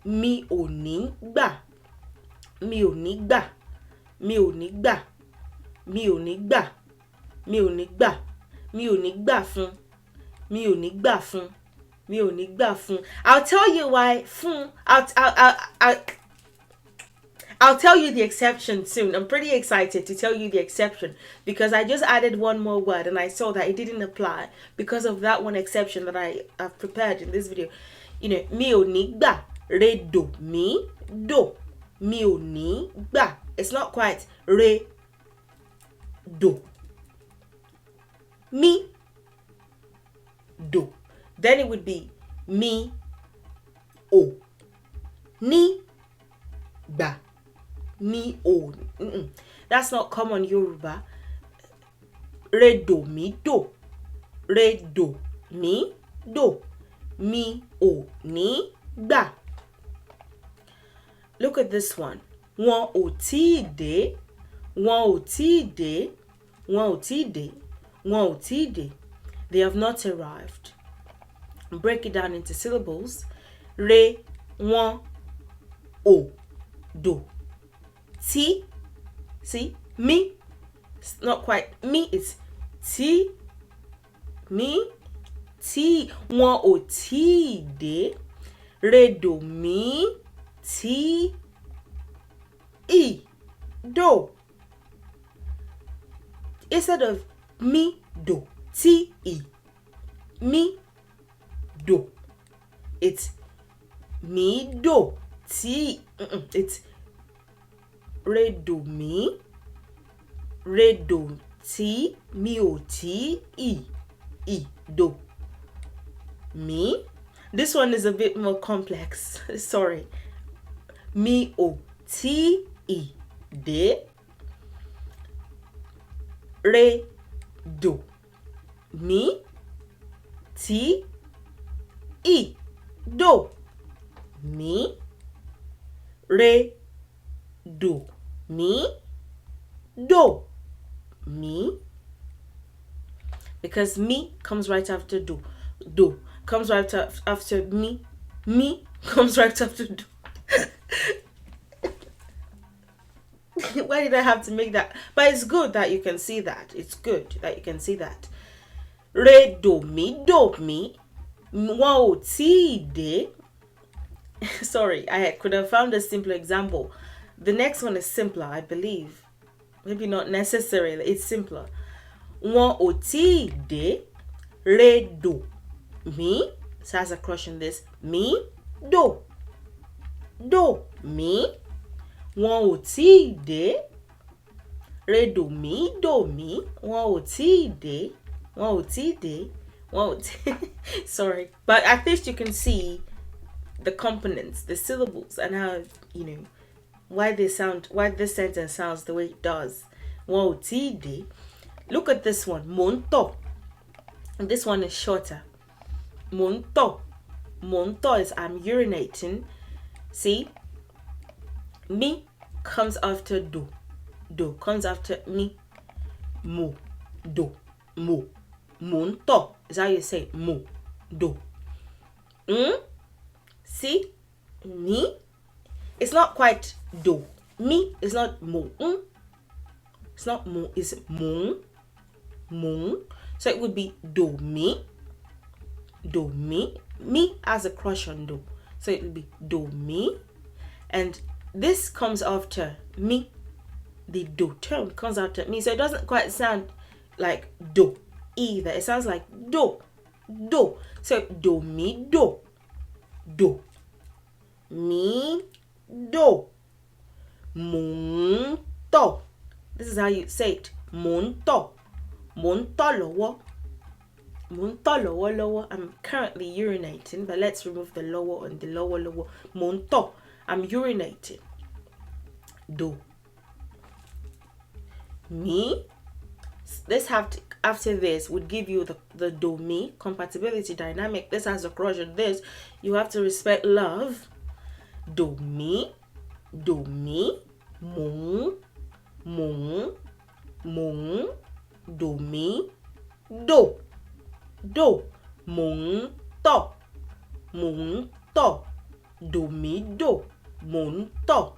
Mi ò ní gbà. Mi ò ní gbà. Mi ò ní gbà. Mi ò ní gbà. Mi ò ní gbà. Mi ò ní gbà fún. Mi ò ní gbà fún. Mi ò ní gbà fún. I'll tell you why fún. I'll tell you the exception soon. I'm pretty excited to tell you the exception because I just added one more word and I saw that it didn't apply because of that one exception that I have prepared in this video. You know, mi ò ní gbà. Re do mi, do. Mi ò ní gbà. It's not quite re do. Mi do. Then it would be mi o ní gbà. mi, o. That's not common Yoruba. Re, do, mi, do. Re, do, mi, do. Mi, o, ni, gba. Look at this one. Wọ́n ò tíì dé. Wọ́n ò tíì dé. Wọ́n ò tíì dé. Wọ́n ò tíì dé. They have not arrived. Break it down into syllables. Re, wọ́n, o, do. Tí, see, mi. It's not quite me, it's tí. Mi, tí. Wọ́n ò tíì dé. Re, do, mi, tí, i, do. Instead of mi, do, tí, i. Mi, do. It's mi, do, tí. It's re, do, mi. Re, do, tí. Mi, o, tí, i. I, do. Mi. This one is a bit more complex. Sorry. Mi, o, tí, i, dé. Re, do, mi, tí, i, do. Mi. Re, do, mi, do. Mi. Because mi comes right after do. Do comes right after me. Me comes right after do. Why did I have to make that? But it's good that you can see that. It's good that you can see that. Re, do, mi, do, mi. Wọ́n ò tíì dé. Sorry, I could have found a simpler example. The next one is simpler, I believe. Maybe not necessarily. It's simpler. Wọ́n ò tíì dé. Re, do, mi. So has a crush on this. Mi, do. Do, mi. Wọ́n ò tíì dé. Re, do, mi, do, mi. Wọ́n ò tíì dé. Wọ́n ò tíì dé. Wọ́n ò tí. Sorry. But at least you can see the components, the syllables, and how, why this sentence sounds the way it does. Wọ́n ò tíì dé. Look at this one. Mò ń tọ̀. And this one is shorter. Mò ń tọ̀. Mò ń tọ̀ is I'm urinating. See? Mi comes after do. Do comes after mi. Mo. Do. Mo. Mò ń tọ̀ is how you say mo. Do. See? Mi. It's not quite do. Mi is not mo. It's not mo. It's mo. Mo. So it would be do mi. Do mi. Mi has a crush on do. So it would be do mi. And this comes after me. The do term comes after me. So it doesn't quite sound like do either. It sounds like do. Do. So do mi do. Do. Mi do. Mò ń tọ̀. This is how you say it. Mò ń tọ̀. Mò ń tọ̀ lọ́wọ́. Mò ń tọ̀ lọ́wọ́ lọ́wọ́. I'm currently urinating, but let's remove the lower and the lower. Mò ń tọ̀. I'm urinating. Do. Mi. After this would give you the do mi compatibility dynamic. This has a crush on this. You have to respect love. Do mi. Do mi. Mò ń. Do mi. Do. Do. Mò ń tọ̀. Mò ń tọ̀. Do mi do. Mò ń tọ̀.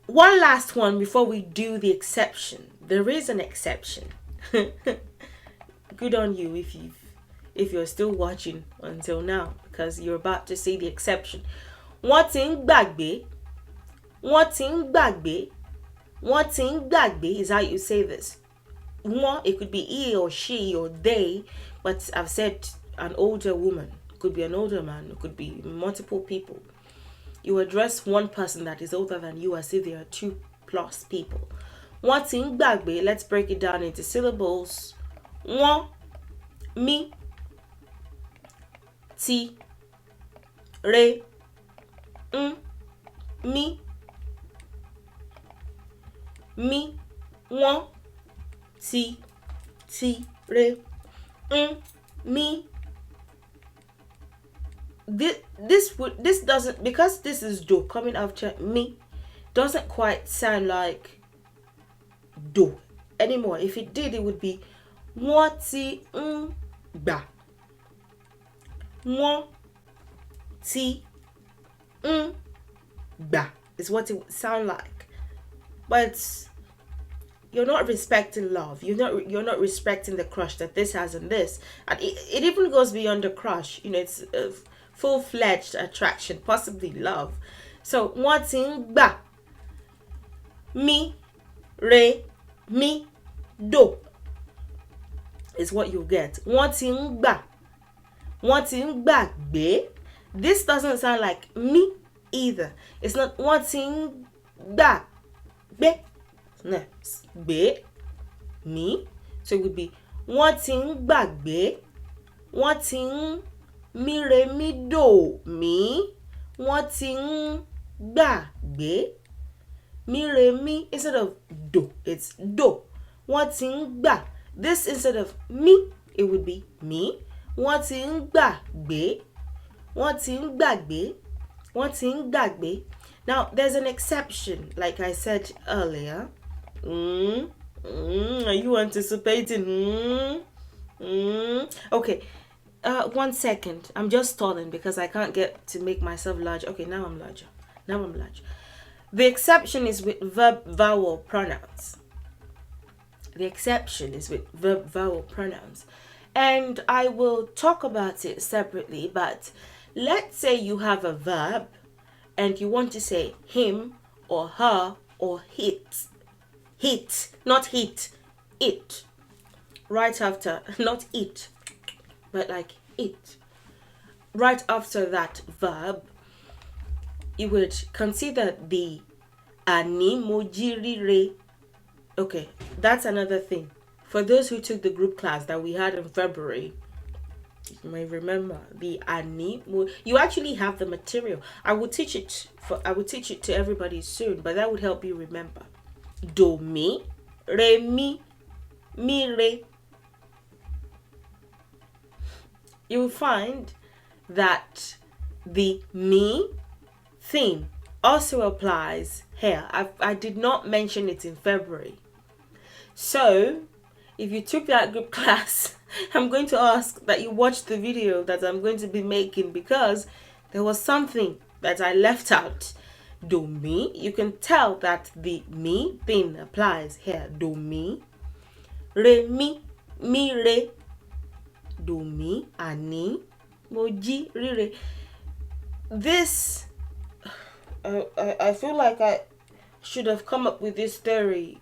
One last one before we do the exception. There is an exception. Good on you if you're still watching until now, because you're about to see the exception. Wọ́n ti ń gbàgbé. Wọ́n ti ń gbàgbé. Wọ́n ti ń gbàgbé is how you say this. Wọ́n, it could be he or she or they, but I've said an older woman. It could be an older man. It could be multiple people. You address one person that is older than you as if there are 2+ people. Wọ́n ti ń gbàgbé. Let's break it down into syllables. Wọ́n, mi, ti, re, me, one, ti, re, me. This doesn't, because this is do coming after me, doesn't quite sound like do anymore. If it did, it would be wọ́n ti ń gbà. Wọ́n ti ń gbà is what it would sound like. But you're not respecting love. You're not respecting the crush that this has on this. And it even goes beyond the crush. It's a full-fledged attraction, possibly love. So wọ́n ti ń gbà. Mi, re, mi, do is what you get. Wọ́n ti ń gbà. Wọ́n ti ń gbàgbé. This doesn't sound like me either. It's not wọ́n ti ń gbàgbé. No, gbé, me. So it would be wọ́n ti ń gbàgbé. Wọ́n ti ń mi re mi do mi. Wọ́n ti ń gbàgbé. Mi re mi instead of do, it's do. Wọ́n ti ń gbà. This instead of me, it would be me. Wọ́n ti ń gbàgbé. Wọ́n ti ń gbàgbé. Wọ́n ti ń gbàgbé. Now, there's an exception, like I said earlier. Are you anticipating? Okay. 1 second. I'm just stalling because I can't get to make myself large. Okay, now I'm larger. The exception is with verb-vowel pronouns. And I will talk about it separately, but let's say you have a verb and you want to say him or her or it. Hit, not hit, it. Right after, not it, but like it. Right after that verb, you would consider the ani mojirire. Okay, that's another thing. For those who took the group class that we had in February, you may remember the ani. You actually have the material. I will teach it to everybody soon, but that would help you remember. Do mi, re mi, re. You will find that the me thing also applies here. I did not mention it in February. So, if you took that group class, I'm going to ask that you watch the video that I'm going to be making because there was something that I left out. Do mi, you can tell that the me thing applies here. Do mi, re mi, re. Do mi, ani, moji, re. This, I feel like I should have come up with this theory.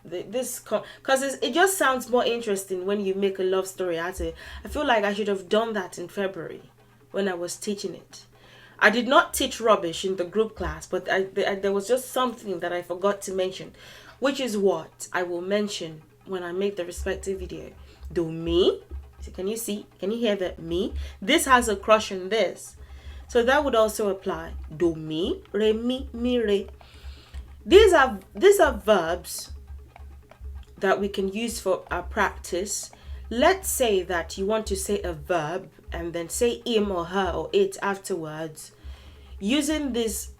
Because it just sounds more interesting when you make a love story out of it. I feel like I should have done that in February when I was teaching it. I did not teach rubbish in the group class, but there was just something that I forgot to mention, which is what I will mention when I make the respective video. Do mi, so can you see? Can you hear that me? This has a crush on this. So that would also apply. Do mi, re mi, re. These are verbs that we can use for our practice. Let's say that you want to say a verb and then say him or her or it afterwards. Using these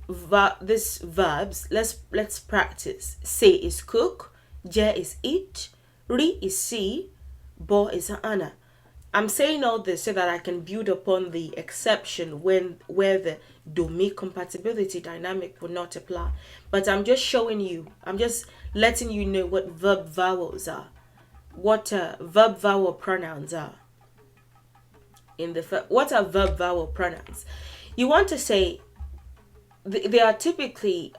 verbs, let's practice. Say is cook, je is eat, ri is see, bo is Anna. I'm saying all this so that I can build upon the exception where the do-mi compatibility dynamic will not apply. But I'm just showing you, I'm just letting you know what verb vowels are, what verb vowel pronouns are. What are verb vowel pronouns? You want to say, they are typically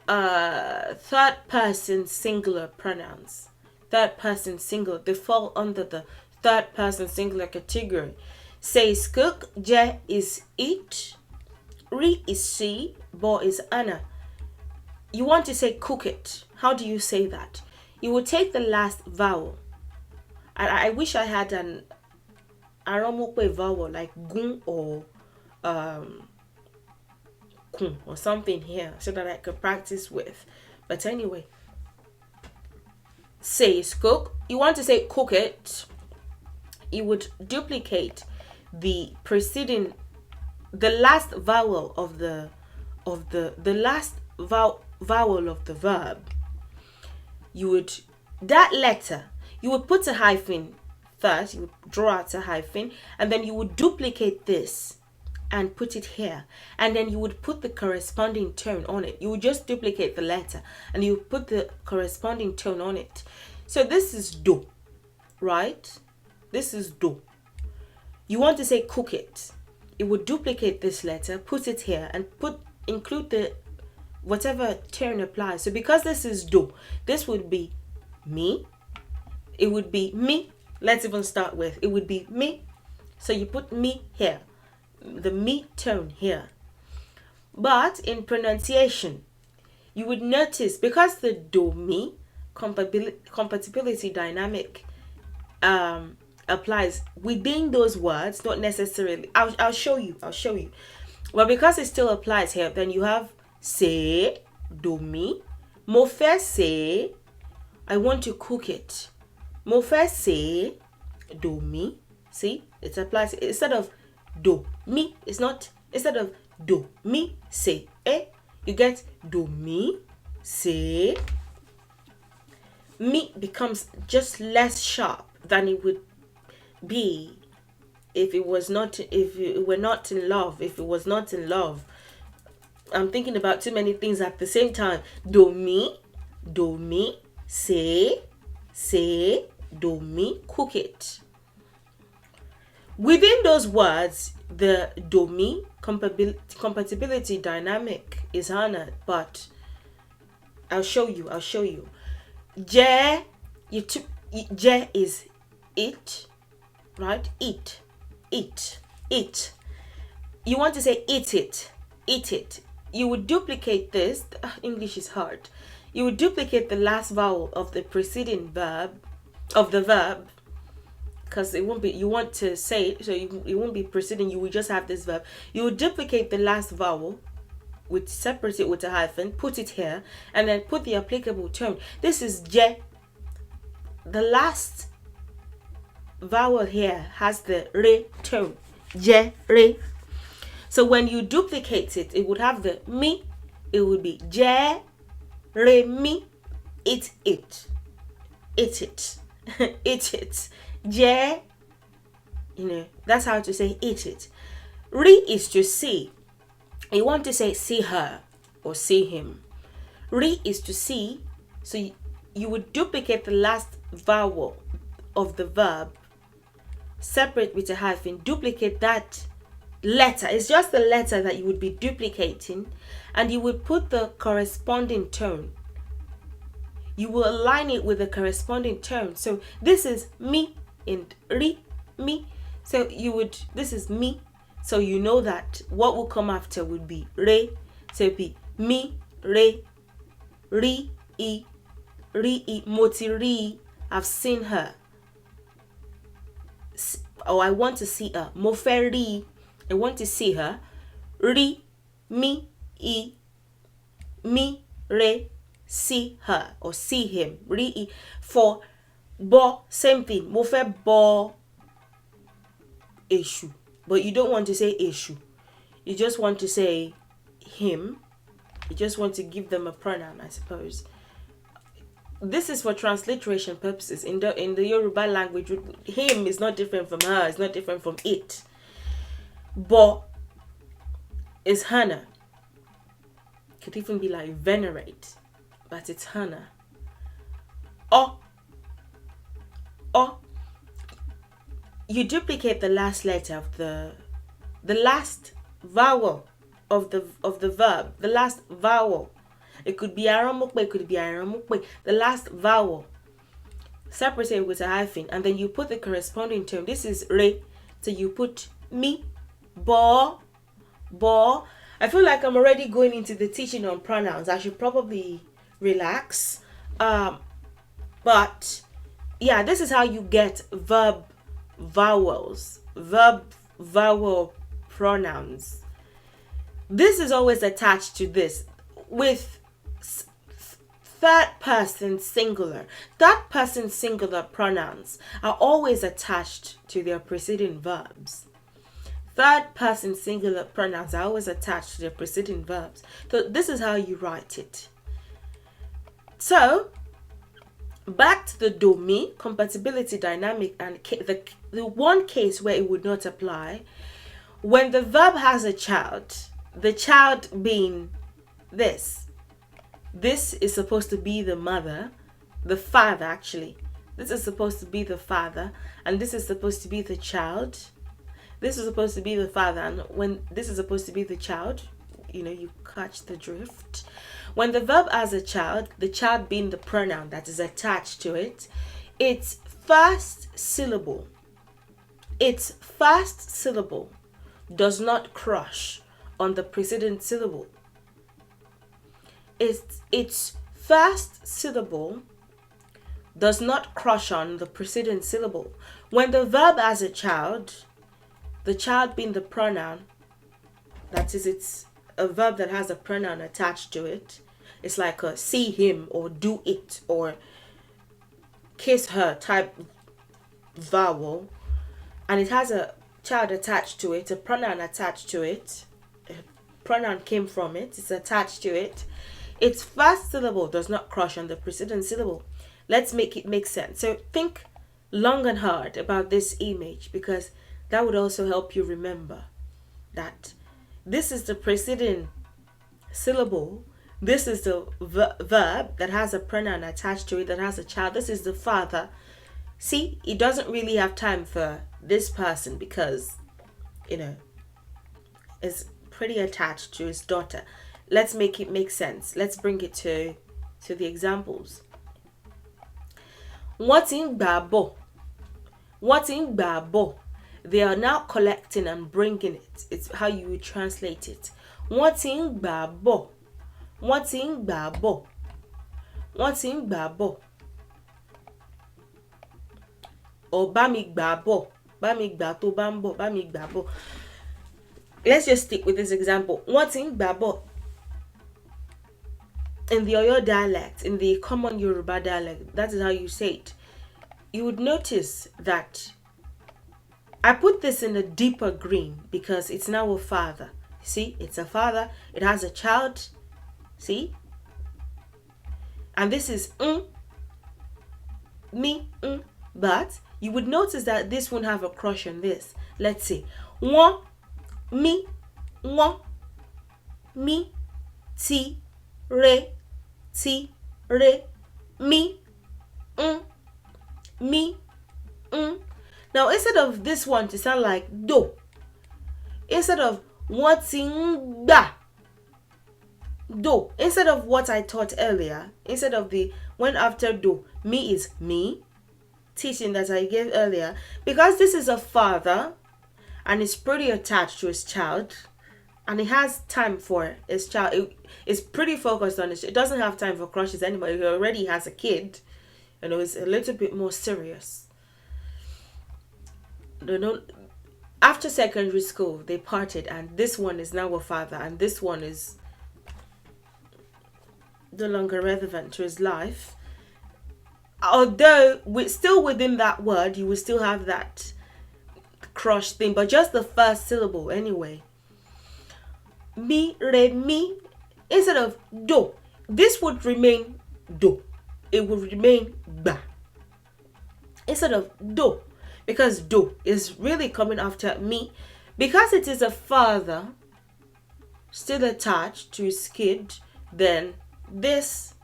third person singular pronouns. Third person singular, they fall under the third person singular category. Say is cook, je is eat, ri is see, bo is Anna. You want to say cook it. How do you say that? You will take the last vowel. I wish I had an aromokwe vowel like gun or kun or something here so that I could practice with. But anyway, say is cook. You want to say cook it, you would duplicate the preceding, the last vowel of the last vowel of the verb. You would, that letter, you would put a hyphen first, you would draw out a hyphen, and then you would duplicate this and put it here, and then you would put the corresponding tone on it. You would just duplicate the letter and you put the corresponding tone on it. So this is do, right? This is do. You want to say cook it. It would duplicate this letter, put it here, and include the whatever tone applies. So because this is do, this would be me. It would be me. Let's even start with, it would be me. So you put me here, the me tone here. But in pronunciation, you would notice, because the do mi compatibility dynamic applies within those words, not necessarily. I'll show you. But because it still applies here, then you have say, do mi, mo fẹ́ say, I want to cook it. Mo fẹ́ say, do mi. See, it applies instead of do mi. It's not, instead of do mi say, you get do mi say. Mi becomes just less sharp than it would be if it was not, if it were not in love, if it was not in love. I'm thinking about too many things at the same time. Do mi, say, do mi, cook it. Within those words, the do mi compatibility dynamic is honored, but I'll show you. Je, je is it, right? Eat. You want to say eat it. You would duplicate this. English is hard. You would duplicate the last vowel of the preceding verb, because it won't be, you want to say it, so it won't be preceding, you will just have this verb. You would duplicate the last vowel, separate it with a hyphen, put it here, and then put the applicable tone. This is je. The last vowel here has the re tone. Je, re. So when you duplicate it, it would have the mi. It would be je, re, mi. Eat it. Eat it. Je, that's how to say eat it. Re is to see. You want to say see her or see him. Re is to see. So you would duplicate the last vowel of the verb, separate with a hyphen, duplicate that letter. It's just the letter that you would be duplicating, and you would put the corresponding tone. You will align it with the corresponding tone. So this is me and re, mi. So this is me. So you know that what will come after would be re. So it'd be mi, re, e, moti re. I've seen her. I want to see her. Mo fẹ́ rí, I want to see her. Rí, mi, e, mi, re, see her or see him. Rí, e. For bo, same thing. Mo fẹ́ bọ èṣù. But you don't want to say èṣù. You just want to say him. You just want to give them a pronoun, I suppose. This is for transliteration purposes. In the Yoruba language, him is not different from her. It's not different from it. Bo is Hannah. Could even be like venerate, but it's Hannah. O. You duplicate the last letter of the last vowel of the verb. The last vowel. It could be aramukwe, it could be aramukwe. The last vowel. Separate it with a hyphen, and then you put the corresponding term. This is re. So you put mi, bo. I feel like I'm already going into the teaching on pronouns. I should probably relax. But yeah, this is how you get verb vowels, verb vowel pronouns. This is always attached to this with third person singular. Third person singular pronouns are always attached to their preceding verbs. Third person singular pronouns are always attached to their preceding verbs. So this is how you write it. So back to the do-me, compatibility dynamic, and the one case where it would not apply, when the verb has a child, the child being this is supposed to be the mother, the father actually. This is supposed to be the father, and this is supposed to be the child. This is supposed to be the father, and when this is supposed to be the child, you catch the drift. When the verb has a child, the child being the pronoun that is attached to it, its first syllable does not crush on the preceding syllable. Its first syllable does not crush on the preceding syllable. When the verb has a child, the child being the pronoun, that is, it's a verb that has a pronoun attached to it. It's like a see him or do it or kiss her type vowel, and it has a child attached to it, a pronoun attached to it, a pronoun came from it, it's attached to it. Its first syllable does not crush on the preceding syllable. Let's make it make sense. So think long and hard about this image, because that would also help you remember that this is the preceding syllable. This is the verb that has a pronoun attached to it, that has a child. This is the father. See, it doesn't really have time for this person because, is pretty attached to his daughter. Let's make it make sense. Let's bring it to the examples. What in babo? What in babo? They are now collecting and bringing it. It's how you would translate it. What in babo? What in babo? What in babo? Or bami babo? Bami bato bambo? Bami babo? Let's just stick with this example. What in babo? In the Oyo dialect, in the common Yoruba dialect, that is how you say it. You would notice that I put this in a deeper green because it's now a father. See, it's a father. It has a child. See? And this is me, but you would notice that this won't have a crush on this. Let's see. One, me, ti, re, me, me. Now instead of this one to sound like do, instead of wanting da, do, instead of what I taught earlier, instead of the when after do, me is me, teaching that I gave earlier, because this is a father and is pretty attached to his child, and he has time for his child. It's pretty focused on it. It doesn't have time for crushes anymore. He already has a kid. It's a little bit more serious. After secondary school, they parted, and this one is now a father, and this one is no longer relevant to his life. Although still within that word, you will still have that crush thing, but just the first syllable anyway. Mi, re, mi, instead of do, this would remain do. It would remain ba. Instead of do, because do is really coming after me, because it is a father still attached to his kid, then this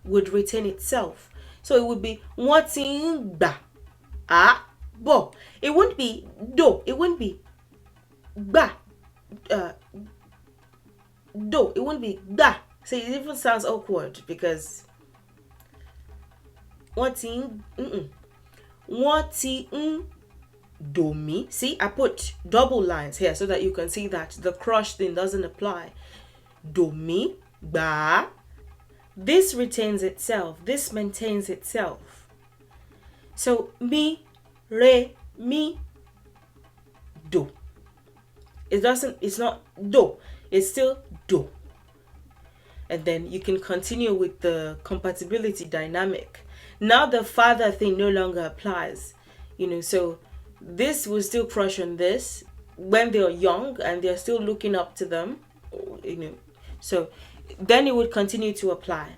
would retain itself. So it would be wanting ba, bo. It wouldn't be do. It wouldn't be ba. Do. It wouldn't be da. So it even sounds awkward because wanting do me. See, I put double lines here so that you can see that the crush thing doesn't apply. Do me ba. This retains itself. This maintains itself. So mi, re, mi, do. It's not do. It's still do. And then you can continue with the compatibility dynamic. Now the father thing no longer applies. So this will still crush on this when they're young and they're still looking up to them. So then it would continue to apply.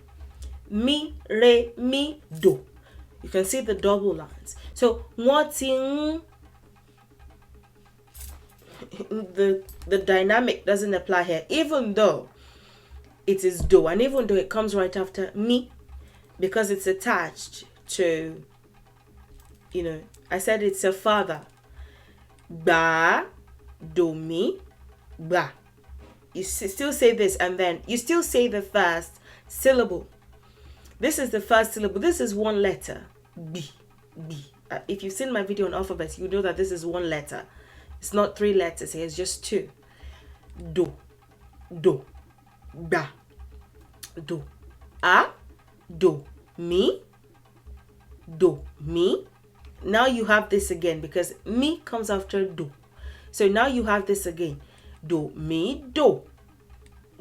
Mi, re, mi, do. You can see the double lines. So what's in the dynamic doesn't apply here, even though it is do, and even though it comes right after mi, because it's attached to, I said it's a father. Ba, do, mi, ba. You still say this, and then you still say the first syllable. This is the first syllable. This is one letter. B. B. If you've seen my video on alphabets, you know that this is one letter. It's not 3 letters here. It's just 2. Do. Do. Ba. Do. A. Do. Mi. Do. Mi. Now you have this again because mi comes after do. So now you have this again. Do, mi, do.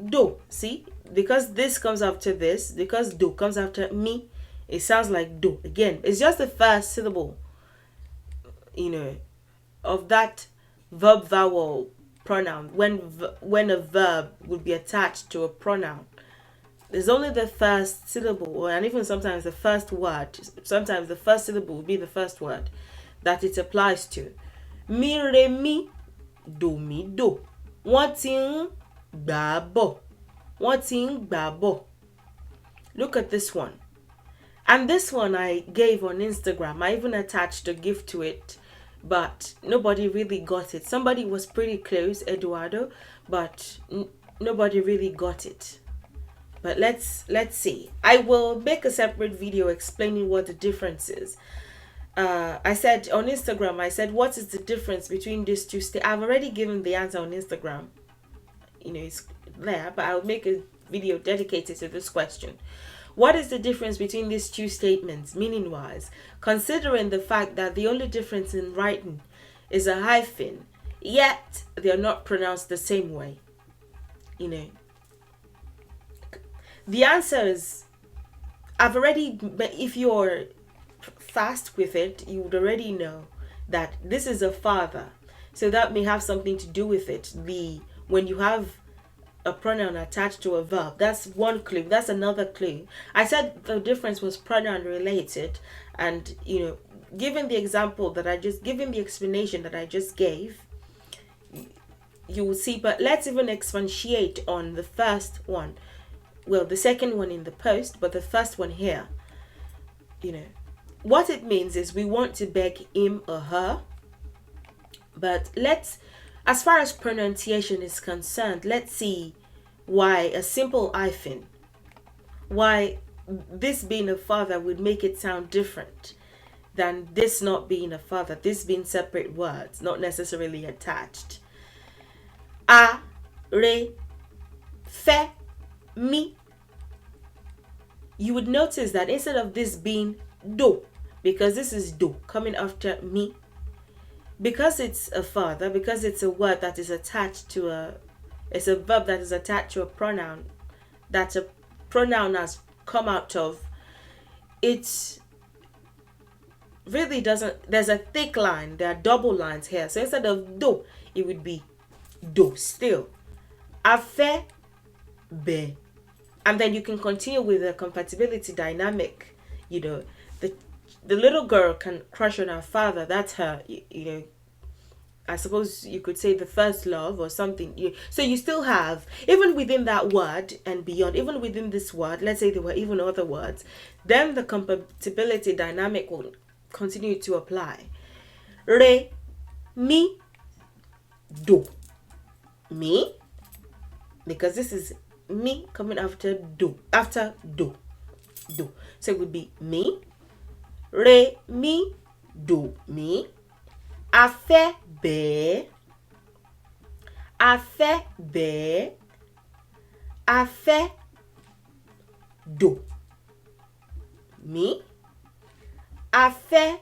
Do. See? Because this comes after this, because do comes after mi, it sounds like do. Again, it's just the first syllable, of that verb vowel pronoun. When a verb would be attached to a pronoun, there's only the first syllable, and even sometimes the first word. Sometimes the first syllable will be the first word that it applies to. Mi, re, mi, do, mi, do. What's in babo? What's in babo? Look at this one. And this one I gave on Instagram. I even attached a GIF to it, but nobody really got it. Somebody was pretty close, Eduardo, but nobody really got it. But let's see. I will make a separate video explaining what the difference is. I said on Instagram, what is the difference between these two statements? I've already given the answer on Instagram. It's there, but I'll make a video dedicated to this question. What is the difference between these two statements, meaning-wise, considering the fact that the only difference in writing is a hyphen, yet they are not pronounced the same way? The answer is, if you're fast with it, you would already know that this is a father. So that may have something to do with it. When you have a pronoun attached to a verb, that's one clue. That's another clue. I said the difference was pronoun related, and given the explanation that I just gave, you will see. But let's even expatiate on the first one. Well, the second one in the post, but the first one here. What it means is we want to beg him or her. But as far as pronunciation is concerned, let's see why a simple hyphen, why this being a father would make it sound different than this not being a father, this being separate words, not necessarily attached. A, re, fe, mi. You would notice that instead of this being do, because this is do coming after mi, because it's a father, because it's a word that is attached to it's a verb that is attached to a pronoun, that a pronoun has come out of, it really doesn't, there's a thick line, there are double lines here. So instead of do, it would be do still. Afe, be. And then you can continue with the compatibility dynamic. The little girl can crush on her father. That's her, I suppose you could say the first love or something. So you still have, even within that word and beyond, even within this word, let's say there were even other words, then the compatibility dynamic will continue to apply. Re, mi, do. Mi, because this is mi coming after do. Do. So it would be mi, re, mi, do, mi. Afe, be. Afe, be. Afe, do. Mi. Afe,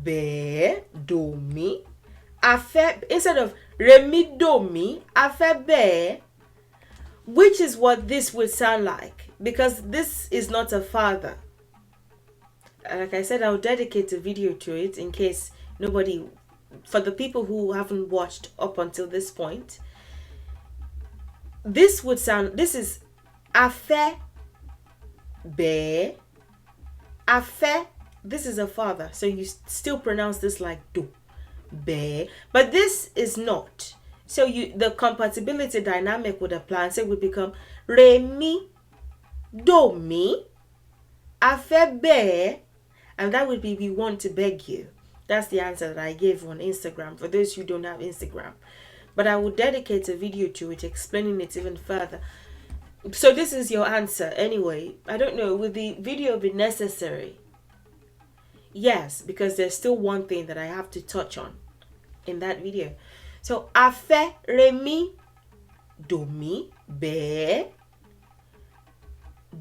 be, do, mi. Afe, instead of Re mi do mi afe be, which is what this would sound like, because this is not a father. Like I said, I'll dedicate a video to it in case nobody, for the people who haven't watched up until this point. This would sound, this is afe be, afe, this is a father, so you still pronounce this like do, be, but this is not. So the compatibility dynamic would apply, and so it would become re mi do mi afe be, and that would be we want to beg you. That's the answer that I gave on Instagram for those who don't have Instagram. But I will dedicate a video to it explaining it even further. So this is your answer anyway. I don't know, would the video be necessary? Yes, because there's still one thing that I have to touch on in that video. So afe re mi do mi be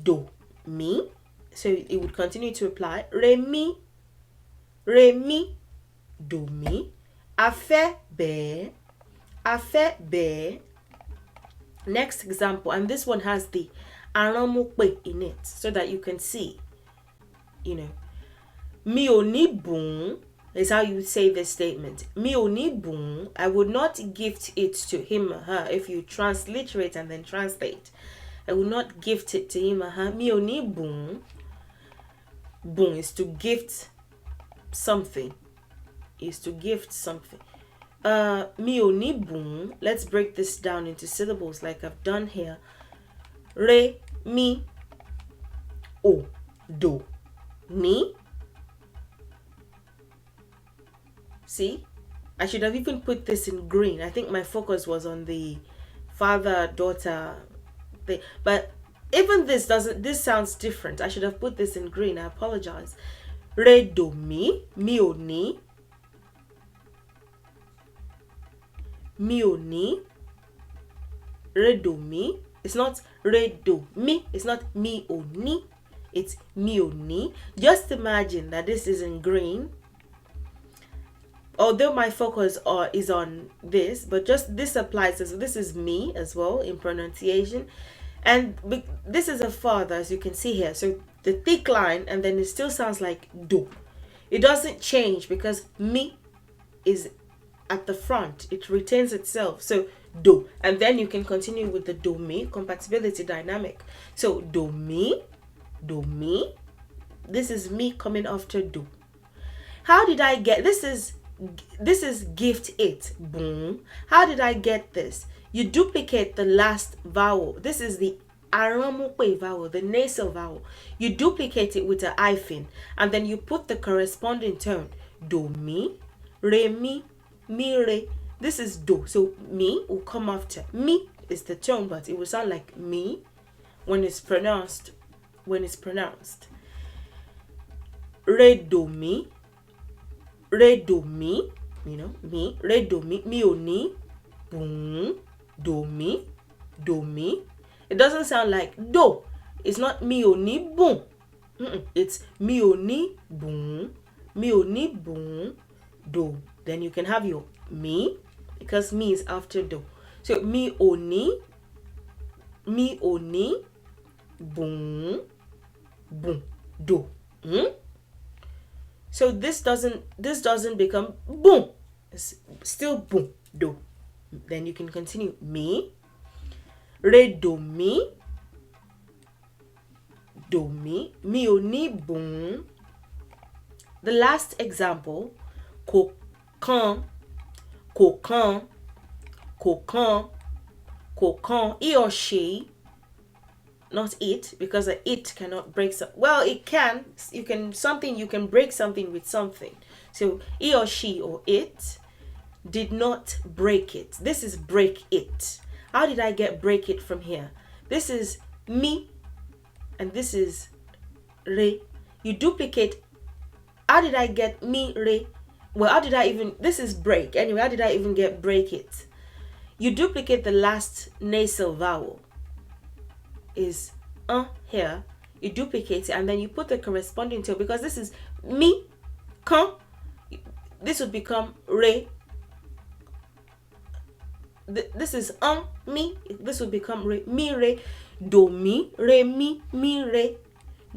do mi. So it would continue to apply. Re mi do mi afe be. Next example, and this one has the aramupe in it so that you can see, you know. Mi ò ní bùn is how you say this statement. Mi ò ní bùn, I would not gift it to him or her. If you transliterate and then translate, I would not gift it to him or her. Mi ò ní bùn. Bùn is to gift something. Is to gift something. Mi ò ní bùn. Let's break this down into syllables like I've done here. Re, mi, o, do, ni. See? I should have even put this in green. I think my focus was on the father-daughter thing. But even this sounds different. I should have put this in green. I apologize. Re, do, mi, mi ò ní. Mi ò ní, re do mi. It's not re do mi. It's not mi ò ní. It's mi ò ní. Just imagine that this is in green. Although my focus is on this, but just this applies as this is me as well in pronunciation, and this is a father, as you can see here. So the thick line, and then it still sounds like do. It doesn't change because mi is at the front. It retains itself. So do, and then you can continue with the do mi compatibility dynamic. So do mi. This is me coming after do. How did I get this? Is gift it. Boom. How did I get this? You duplicate the last vowel. This is the aramupe vowel, the nasal vowel. You duplicate it with a hyphen, and then you put the corresponding tone. Do mi, re mi, mi re. This is do. So mi will come after. Mi is the tone, but it will sound like me when it's pronounced. Re do mi. Re do mi. You know, mi. Re do mi. Mi ò ní. Boom. Do mi. Do mi. It doesn't sound like do. It's not mi ò ní boom. It's mi ò ní boom. Mi ò ní boom. Do. Then you can have your mi, because mi is after do. So mi ò ní boom do. So this doesn't become boom. It's still boom do. Then you can continue mi, re do mi, mi ò ní boom. The last example, cocan, he or she, not it, because a it cannot break well, it can. You can break something with something. So he or she or it did not break it. This is break it. How did I get break it from here? This is mi, and this is re. You duplicate. How did I get mi re? Well, this is break. Anyway, how did I even get break it? You duplicate the last nasal vowel. Is here. You duplicate it, and then you put the corresponding tail, because this is mi, kan. This would become re. this is mi. This will become re, mi, re, do, mi, re, mi, re,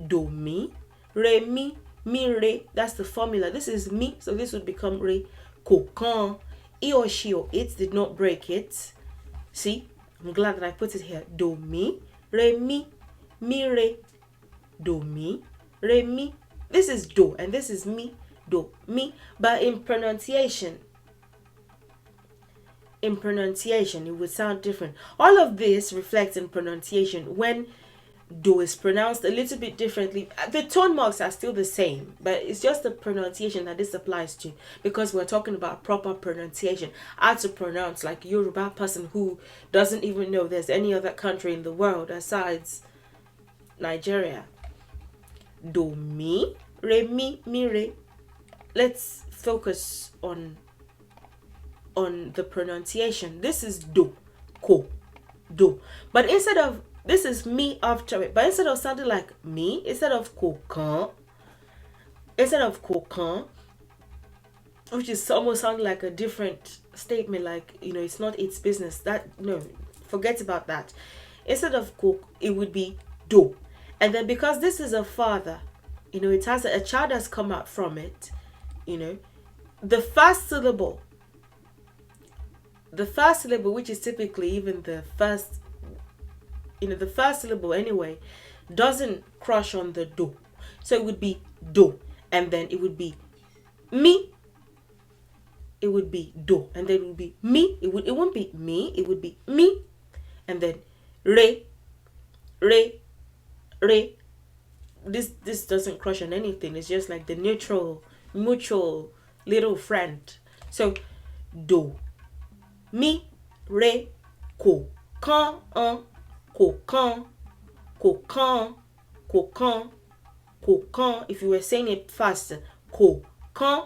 do, mi, re, mi, re. That's the formula. This is mi, so this would become re, ko, kan. He or she or it did not break it. See, I'm glad that I put it here. Do, mi, re, re, do, mi, re, mi. This is do, and this is mi, do, mi. But in pronunciation, it would sound different. All of this reflects in pronunciation. When do is pronounced a little bit differently, the tone marks are still the same, but it's just the pronunciation that this applies to, because we're talking about proper pronunciation, how to pronounce, like Yoruba person who doesn't even know there's any other country in the world besides Nigeria. Do, mi, re, mi, re. Let's focus on the pronunciation. This is do, ko, do. But instead of, this is me after it, but instead of sounding like me, instead of ko, kan, which is almost sounding like a different statement, like, it's not its business. That, no, forget about that. Instead of ko, it would be do. And then because this is a father, it has a child has come out from it, the first syllable, which is typically even the first syllable anyway, doesn't crush on the do. So it would be do, and then it would be me. It would be do, and then it would be me. It won't be me, it would be me. And then re. This doesn't crush on anything. It's just like the neutral, mutual little friend. So do, mi, re, ko, kan, ko, kan, ko, kan, ko, kan, ko, kan. If you were saying it faster, ko, kan,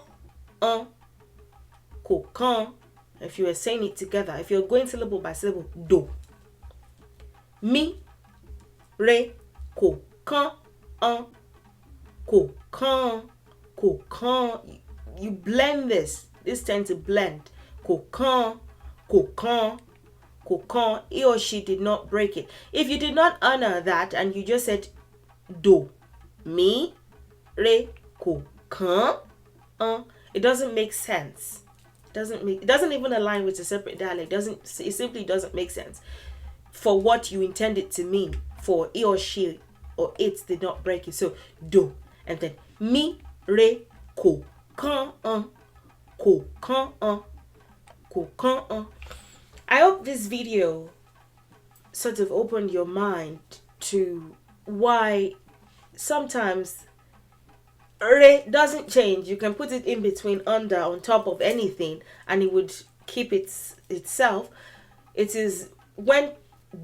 ko, kan. If you were saying it together, if you're going syllable by syllable, do, mi, re, ko, kan, ko, kan, ko, kan. You blend this. This tends to blend. Ko, kan, ko, kan, ko, kan. He or she did not break it. If you did not honor that and you just said do, mi, re, ko, kan, it doesn't make sense. It doesn't even align with a separate dialect. It simply doesn't make sense for what you intend it to mean. For he or she or it did not break it. So do, and then mi, re, ko, kan, ko, kan, ko, kan. I hope this video sort of opened your mind to why sometimes re doesn't change. You can put it in between, under, on top of anything, and it would keep itself. It is when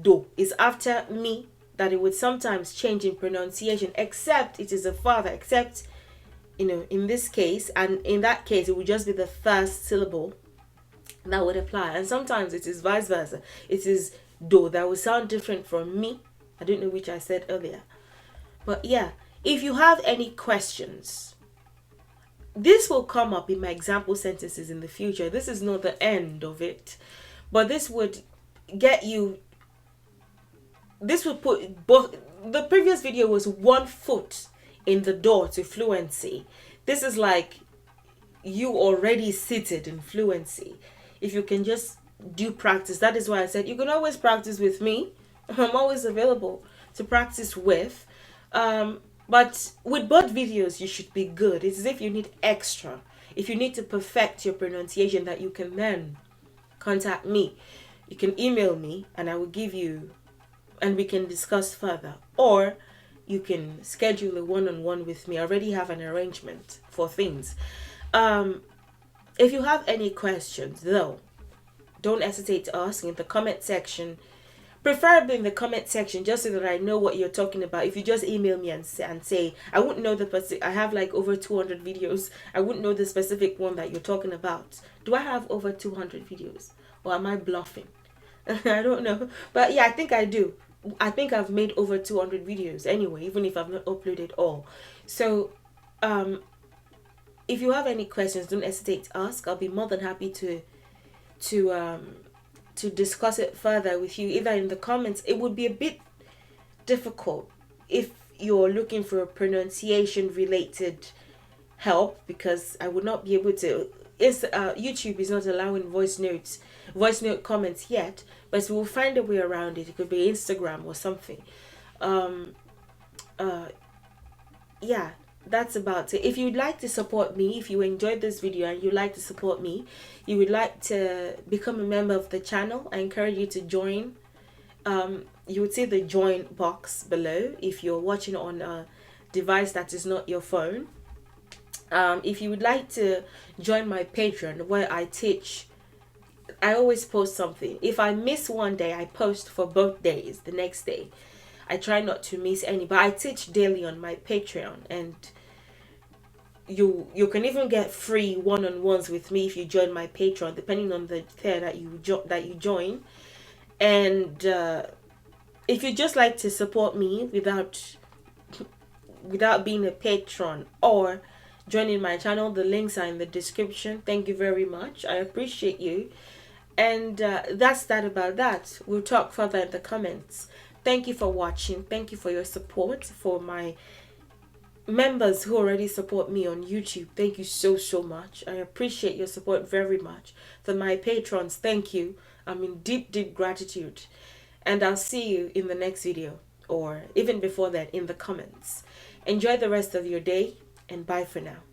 do is after me that it would sometimes change in pronunciation, except it is a father, except, in this case, and in that case, it would just be the first syllable that would apply. And sometimes it is vice versa. It is do that would sound different from me. I don't know which I said earlier. But yeah, if you have any questions, this will come up in my example sentences in the future. This is not the end of it, but this would get you, this would put both, the previous video was 1 foot in the door to fluency. This is like you already seated in fluency. If you can just do practice. That is why I said you can always practice with me. I'm always available to practice with. But with both videos, you should be good. It's as if you need extra. If you need to perfect your pronunciation, that you can then contact me. You can email me and I will give you, and we can discuss further. Or you can schedule a one-on-one with me. I already have an arrangement for things. If you have any questions, though, don't hesitate to ask in the comment section. Preferably in the comment section, just so that I know what you're talking about. If you just email me and say I wouldn't know I have like over 200 videos. I wouldn't know the specific one that you're talking about. Do I have over 200 videos? Or am I bluffing? I don't know. But yeah, I think I do. I think I've made over 200 videos anyway, even if I've not uploaded all. So, if you have any questions, don't hesitate to ask. I'll be more than happy to to discuss it further with you, either in the comments. It would be a bit difficult if you're looking for a pronunciation related help, because I would not be able to. YouTube is not allowing voice note comments yet, but we'll find a way around it. It could be Instagram or something. Yeah, that's about it. If you'd like to support me, if you enjoyed this video and you'd like to support me, you would like to become a member of the channel, I encourage you to join. You would see the join box below if you're watching on a device that is not your phone. If you would like to join my Patreon, where I teach, I always post something. If I miss one day, I post for both days the next day. I try not to miss any, but I teach daily on my Patreon, and you can even get free one-on-ones with me if you join my Patreon, depending on the tier that you join. And if you just like to support me without being a patron or joining my channel, the links are in the description. Thank you very much. I appreciate you. And that's that about that. We'll talk further in the comments. Thank you for watching. Thank you for your support. For my members who already support me on YouTube, thank you so much. I appreciate your support very much. For my patrons, thank you. I'm in deep gratitude. And I'll see you in the next video, or even before that, in the comments. Enjoy the rest of your day, and bye for now.